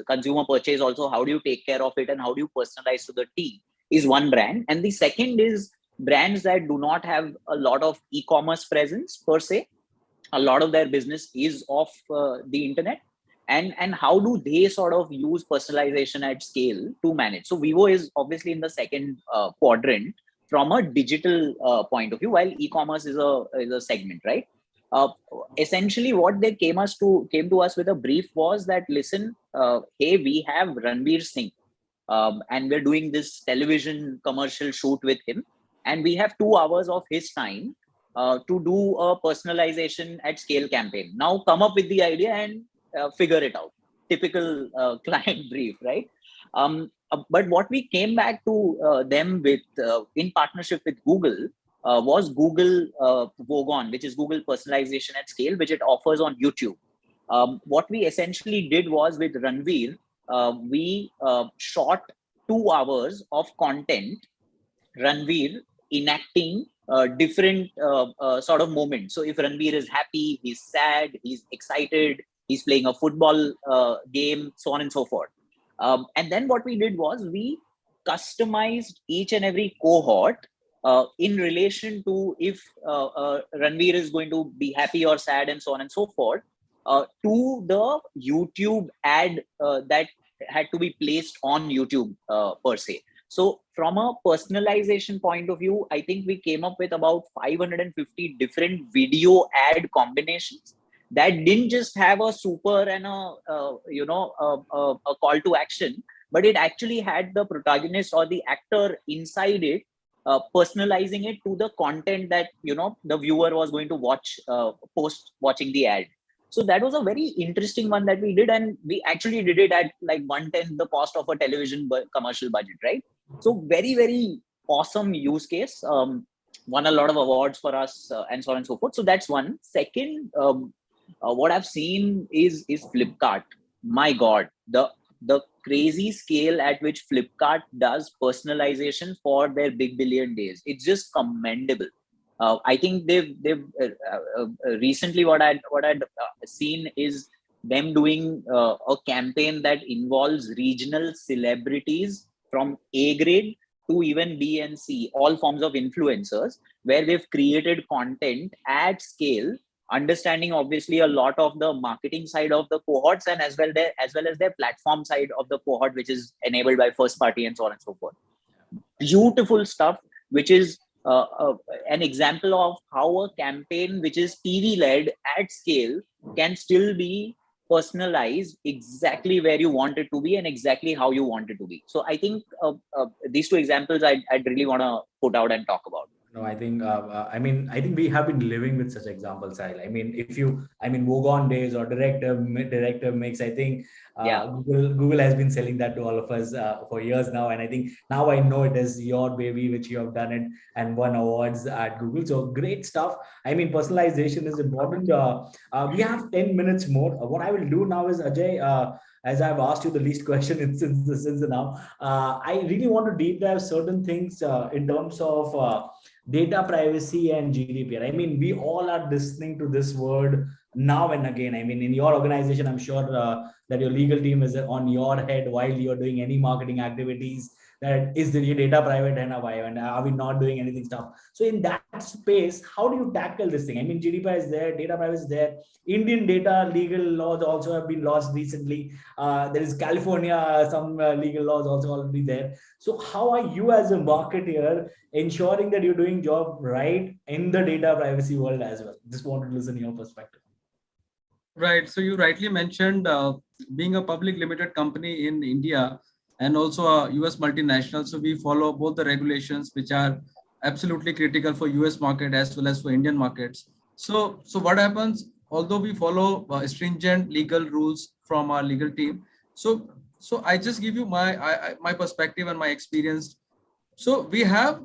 K: consumer purchase, also how do you take care of it and how do you personalize to the T, is one brand. And the second is brands that do not have a lot of e-commerce presence per se. A lot of their business is off the internet, and how do they sort of use personalization at scale to manage? So Vivo is obviously in the second quadrant from a digital point of view, while e-commerce is a segment, right? Essentially, what they came to us with a brief was that, listen, hey, we have Ranveer Singh, and we're doing this television commercial shoot with him, and we have 2 hours of his time to do a personalization at scale campaign. Now come up with the idea and figure it out. Typical client brief, right? But what we came back to them with in partnership with Google was Google Vogon, which is Google personalization at scale, which it offers on YouTube. What we essentially did was, with Ranveer, we shot 2 hours of content, Ranveer enacting different sort of moments. So if Ranveer is happy, he's sad, he's excited, he's playing a football game, so on and so forth. And then what we did was we customized each and every cohort in relation to if Ranveer is going to be happy or sad and so on and so forth, to the YouTube ad that had to be placed on YouTube per se. So from a personalization point of view, I think we came up with about 550 different video ad combinations that didn't just have a super and a call to action, but it actually had the protagonist or the actor inside it, personalizing it to the content that the viewer was going to watch post watching the ad. So that was a very interesting one that we did, and we actually did it at like 1/10 the cost of a television commercial budget, right? So very, very awesome use case. Won a lot of awards for us and so on and so forth. So that's one. Second, what I've seen is Flipkart. My God, the crazy scale at which Flipkart does personalization for their Big Billion Days. It's just commendable. I think they've recently what I'd seen is them doing a campaign that involves regional celebrities from A grade to even B and C, all forms of influencers, where they've created content at scale understanding obviously a lot of the marketing side of the cohorts, and as well as their platform side of the cohort, which is enabled by first party and so on and so forth. Beautiful stuff, which is an example of how a campaign which is TV led at scale can still be personalized exactly where you want it to be and exactly how you want it to be. So I think these two examples I'd really want to put out and talk about.
H: No, I think, I think we have been living with such examples, Sahil. I mean, Wogon days or director mix, I think Google has been selling that to all of us for years now. And I think now I know it is your baby, which you have done it and won awards at Google. So great stuff. I mean, personalization is important. We have 10 minutes more. What I will do now is, Ajay, as I've asked you the least question since now, I really want to deep dive certain things in terms of data privacy and GDPR. I mean, we all are listening to this word now and again. I mean, in your organization, I'm sure that your legal team is on your head while you're doing any marketing activities. That is the data private and are we not doing anything stuff? So in that space, how do you tackle this thing? I mean, GDPR is there, data privacy is there. Indian data legal laws also have been launched recently. There is California, some legal laws also already there. So how are you as a marketer ensuring that you're doing job right in the data privacy world as well? Just wanted to listen to your perspective.
I: Right. So you rightly mentioned being a public limited company in India and also a US multinational. So we follow both the regulations, which are absolutely critical for US market as well as for Indian markets. So what happens, although we follow stringent legal rules from our legal team, so I just give you my perspective and my experience. So we have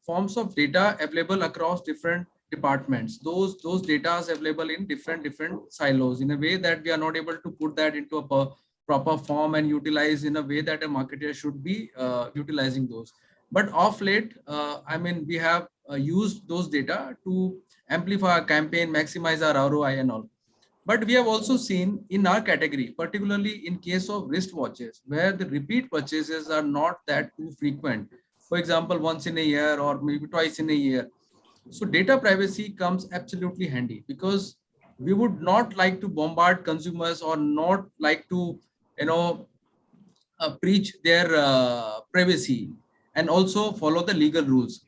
I: forms of data available across different departments. Those data is available in different silos in a way that we are not able to put that into a proper form and utilize in a way that a marketer should be utilizing those. But of late, I mean, we have used those data to amplify our campaign, maximize our ROI and all. But we have also seen in our category, particularly in case of wristwatches, where the repeat purchases are not that too frequent. For example, once in a year or maybe twice in a year. So data privacy comes absolutely handy, because we would not like to bombard consumers or not like to, preach their privacy and also follow the legal rules.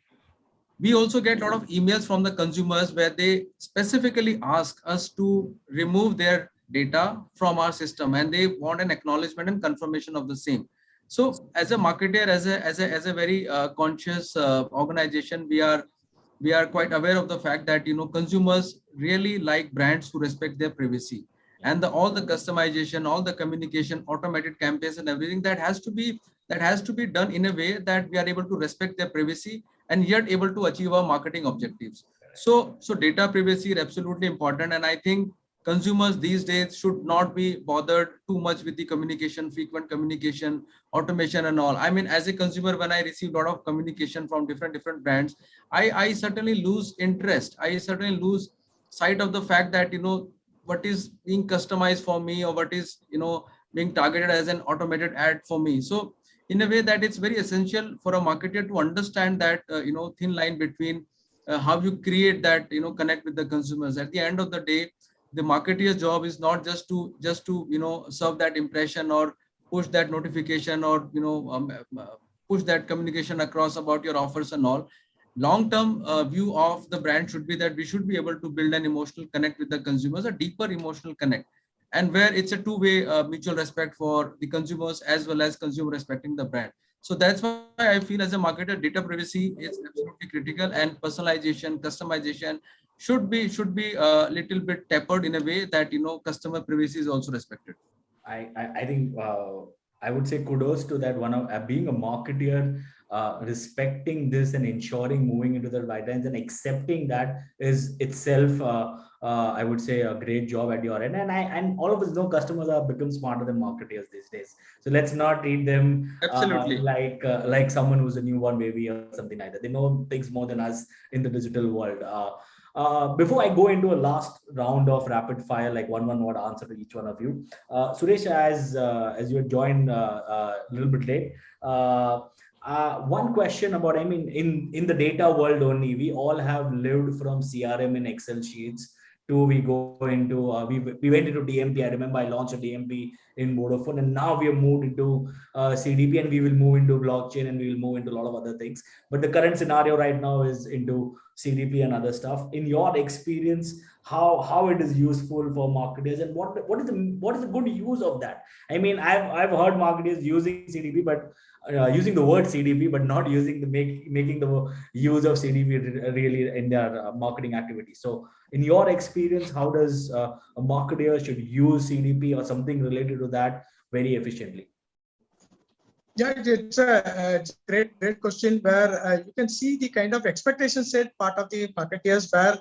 I: We also get a lot of emails from the consumers where they specifically ask us to remove their data from our system, and they want an acknowledgement and confirmation of the same. So as a marketer, as a very conscious organization, we are quite aware of the fact that consumers really like brands who respect their privacy, and all the customization, all the communication, automated campaigns and everything that has to be done in a way that we are able to respect their privacy and yet able to achieve our marketing objectives. So data privacy is absolutely important, and I think consumers these days should not be bothered too much with the communication, frequent communication, automation and all. I mean, as a consumer, when I receive a lot of communication from different brands, I certainly lose interest. I certainly lose sight of the fact that what is being customized for me, or what is being targeted as an automated ad for me. So in a way that it's very essential for a marketer to understand that thin line between how you create that connect with the consumers. At the end of the day, the marketer's job is not just to serve that impression or push that notification or push that communication across about your offers and all. Long-term view of the brand should be that we should be able to build an emotional connect with the consumers, a deeper emotional connect, and where it's a two-way mutual respect for the consumers as well as consumer respecting the brand. So that's why I feel as a marketer, data privacy is absolutely critical, and personalization, customization should be a little bit tapered in a way that customer privacy is also respected.
H: I think I would say kudos to that one of being a marketer, respecting this and ensuring moving into the guidelines and accepting that is itself, I would say, a great job at your end. And all of us know customers have become smarter than marketers these days. So let's not treat them like someone who's a newborn baby or something like that. They know things more than us in the digital world. Before I go into a last round of rapid fire, like one word answer to each one of you, Suresh, as you joined a little bit late, one question about, I mean, in the data world only, we all have lived from CRM and Excel sheets Two, we go into we went into DMP. I remember I launched a DMP in Vodafone, and now we have moved into CDP, and we will move into blockchain, and we will move into a lot of other things. But the current scenario right now is into CDP and other stuff. In your experience, how it is useful for marketers, and what is the good use of that? I mean, I've heard marketers using CDP, but using the word CDP, but not using the making the use of CDP really in their marketing activities. So, in your experience, how does a marketer should use CDP or something related to that very efficiently?
L: Yeah, it's a great question where you can see the kind of expectation set part of the marketeers where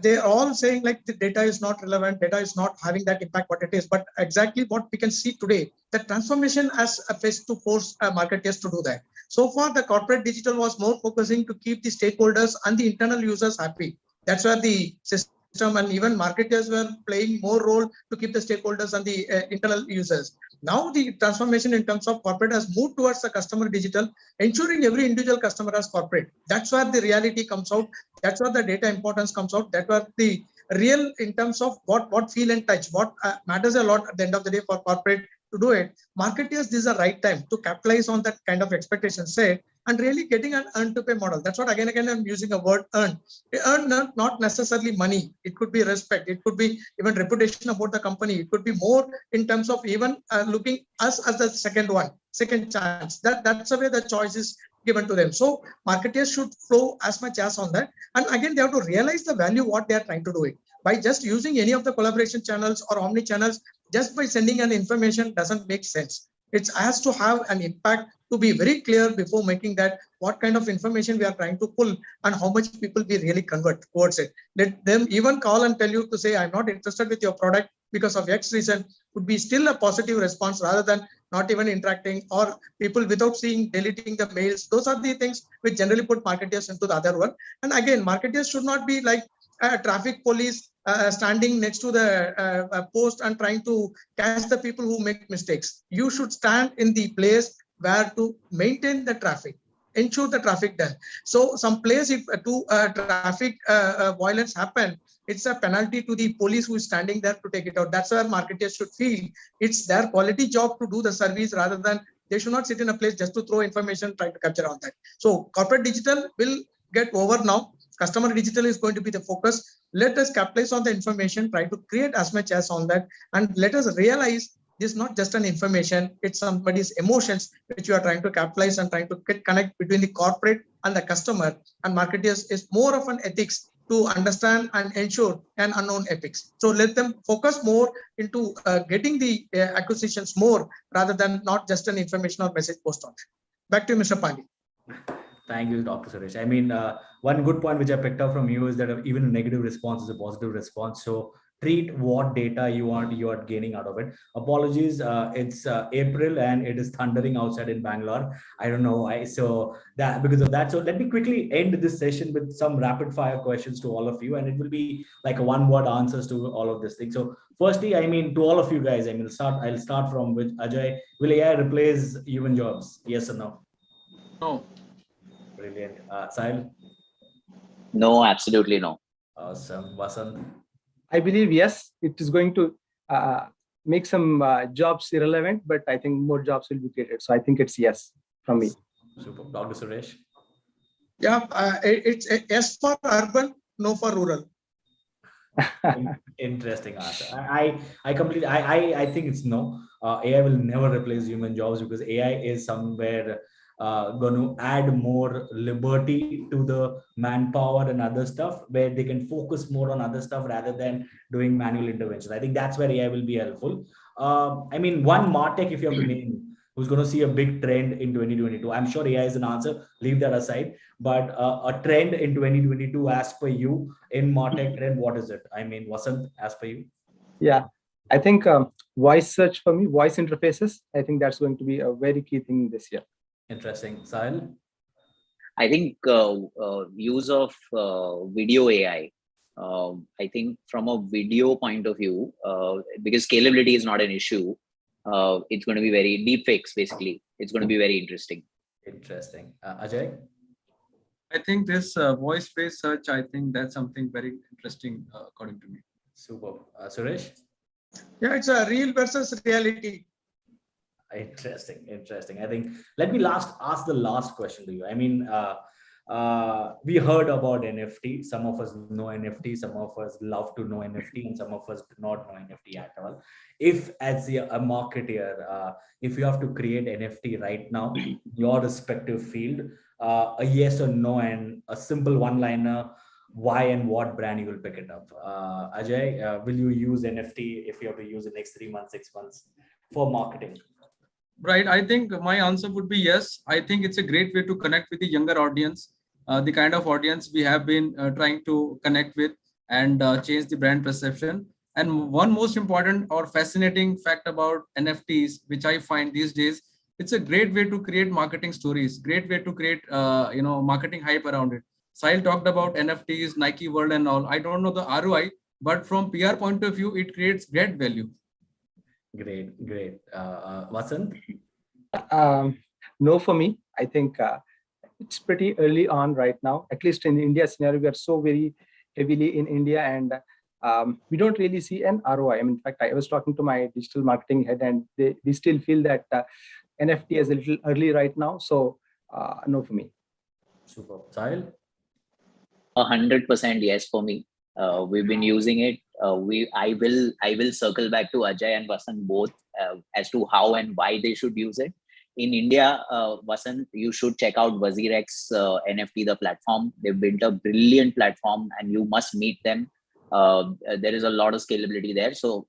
L: they're all saying like the data is not relevant, data is not having that impact what it is. But exactly what we can see today, the transformation has a face to force marketeers to do that. So far, the corporate digital was more focusing to keep the stakeholders and the internal users happy. That's where the system and even marketers were playing more role to keep the stakeholders and the internal users. Now the transformation in terms of corporate has moved towards the customer digital, ensuring every individual customer as corporate. That's where the reality comes out. That's where the data importance comes out. That's where the real in terms of what feel and touch, what matters a lot at the end of the day for corporate to do it. Marketers, this is the right time to capitalize on that kind of expectation set and really getting an earn to pay model. That's what again I'm using a word earn. Earn not necessarily money. It could be respect. It could be even reputation about the company. It could be more in terms of even looking us as the second chance. That's the way the choice is given to them. So marketers should flow as much as on that. And again, they have to realize the value what they are trying to do it. By just using any of the collaboration channels or omni channels, just by sending an information doesn't make sense. It has to have an impact to be very clear before making that what kind of information we are trying to pull and how much people we really convert towards it. Let them even call and tell you to say, I'm not interested with your product because of X reason, would be still a positive response rather than not even interacting or people without seeing, deleting the mails. Those are the things which generally put marketers into the other one. And again, marketers should not be like traffic police standing next to the post and trying to catch the people who make mistakes. You should stand in the place where to maintain the traffic, ensure the traffic done. So some place if traffic violence happen, it's a penalty to the police who is standing there to take it out. That's where marketers should feel it's their quality job to do the service rather than they should not sit in a place just to throw information, try to capture on that. So corporate digital will get over now. Customer digital is going to be the focus. Let us capitalize on the information, try to create as much as on that, and let us realize this is not just an information, it's somebody's emotions which you are trying to capitalize and trying to connect between the corporate and the customer. And marketers is more of an ethics to understand and ensure an unknown ethics. So let them focus more into getting the acquisitions more rather than not just an information or message post on it. Back to you, Mr. Pandey.
H: Thank you, Dr. Suresh. I mean, one good point which I picked up from you is that even a negative response is a positive response. So treat what data you are gaining out of it. Apologies, it's April and it is thundering outside in Bangalore. I don't know why. So that because of that. So let me quickly end this session with some rapid fire questions to all of you, and it will be like a one-word answers to all of this thing. So firstly, I mean, to all of you guys, I'll start from with Ajay. Will AI replace human jobs? Yes or no?
I: No.
H: Brilliant. Sahil?
K: No, absolutely no.
H: Awesome. Vasant?
J: I believe, yes, it is going to make some jobs irrelevant, but I think more jobs will be created. So I think it's yes from me.
H: Super. Dr. Suresh?
L: Yeah, it's yes for urban, no for rural.
H: Interesting answer. I completely, I think it's no. AI will never replace human jobs because AI is somewhere going to add more liberty to the manpower and other stuff where they can focus more on other stuff rather than doing manual intervention. I think that's where AI will be helpful. I mean, one MarTech, if you have to name, who's going to see a big trend in 2022. I'm sure AI is an answer, leave that aside. But a trend in 2022 as per you in MarTech trend, what is it? I mean, Vasant, as per you?
J: Yeah, I think voice search for me, voice interfaces, I think that's going to be a very key thing this year.
H: Interesting. Sahil?
K: I think use of video AI. I think from a video point of view, because scalability is not an issue, it's going to be very deep fix, basically. It's going to be very interesting.
H: Interesting. Ajay?
I: I think this voice-based search, I think that's something very interesting according to me.
H: Super. Suresh?
L: Yeah, it's a real versus reality.
H: Interesting. I think let me ask the last question to you. I mean, we heard about NFT. Some of us know NFT, some of us love to know NFT, and some of us do not know NFT at all. If, as a marketer, if you have to create NFT right now, your respective field, a yes or no, and a simple one-liner, why and what brand you will pick it up. Ajay, will you use NFT if you have to use the next 3 months, 6 months for marketing?
I: Right. I think my answer would be yes. I think it's a great way to connect with the younger audience, the kind of audience we have been trying to connect with and change the brand perception. And one most important or fascinating fact about NFTs, which I find these days, it's a great way to create marketing stories, great way to create, marketing hype around it. Sahil talked about NFTs, Nike World and all. I don't know the ROI, but from PR point of view, it creates great value.
H: Great. Vasant?
J: No, for me, I think it's pretty early on right now. At least in India scenario, we are so very heavily in India, and we don't really see an ROI. I mean, in fact, I was talking to my digital marketing head, and we still feel that NFT is a little early right now. So no for me.
H: Super. Sahil?
K: 100% yes for me. We've been using it. I will circle back to Ajay and Vasant both as to how and why they should use it. In India, Vasant, you should check out WazirX NFT, the platform. They've built a brilliant platform, and you must meet them. There is a lot of scalability there. So,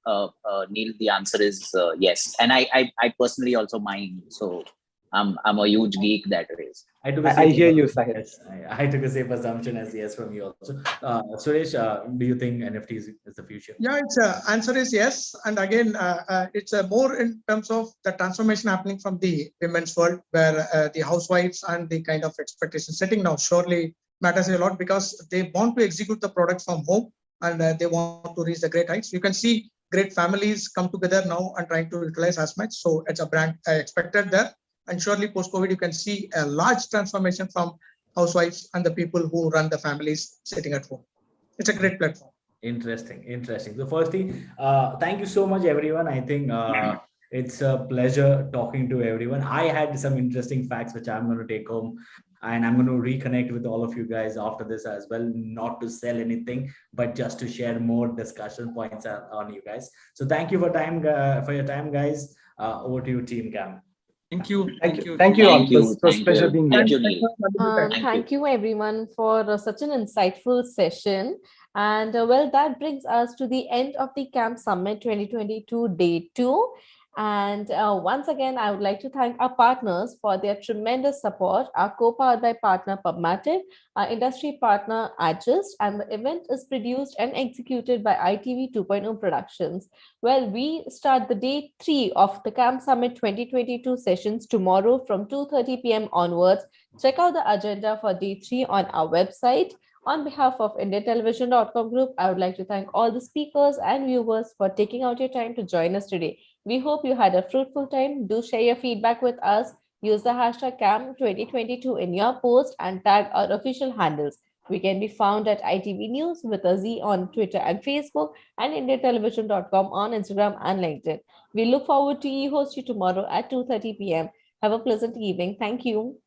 K: Neil, the answer is yes. And I personally also mine. So I'm a huge geek that is.
J: I hear you, Sahil.
H: Yes, I took a safe assumption as yes from you also. Suresh, do you think NFT is the future?
L: Yeah, its answer is yes. And again, it's more in terms of the transformation happening from the women's world, where the housewives and the kind of expectation setting now surely matters a lot, because they want to execute the product from home, and they want to reach the great heights. You can see great families come together now and trying to utilize as much. So it's a brand expected there. And surely post-COVID, you can see a large transformation from housewives and the people who run the families sitting at home. It's a great platform.
H: Interesting. So firstly, thank you so much, everyone. I think it's a pleasure talking to everyone. I had some interesting facts which I'm going to take home, and I'm going to reconnect with all of you guys after this as well, not to sell anything, but just to share more discussion points on you guys. So thank you for your time, guys. Over to you, Team Cam.
I: Thank you.
J: Thank you all. It was pleasure being here.
A: Thank you everyone for such an insightful session. And well, that brings us to the end of the Camp Summit 2022 Day 2. And once again, I would like to thank our partners for their tremendous support, our co-powered by partner MarTech, our industry partner Adjust, and the event is produced and executed by ITV 2.0 Productions. Well, we start the Day 3 of the Camp Summit 2022 sessions tomorrow from 2:30 p.m. onwards. Check out the agenda for Day 3 on our website. On behalf of IndiaTelevision.com Group, I would like to thank all the speakers and viewers for taking out your time to join us today. We hope you had a fruitful time. Do share your feedback with us. Use the hashtag CAM2022 in your post and tag our official handles. We can be found at ITV News with a Z on Twitter and Facebook, and IndiaTelevision.com on Instagram and LinkedIn. We look forward to host you tomorrow at 2:30 p.m. Have a pleasant evening. Thank you.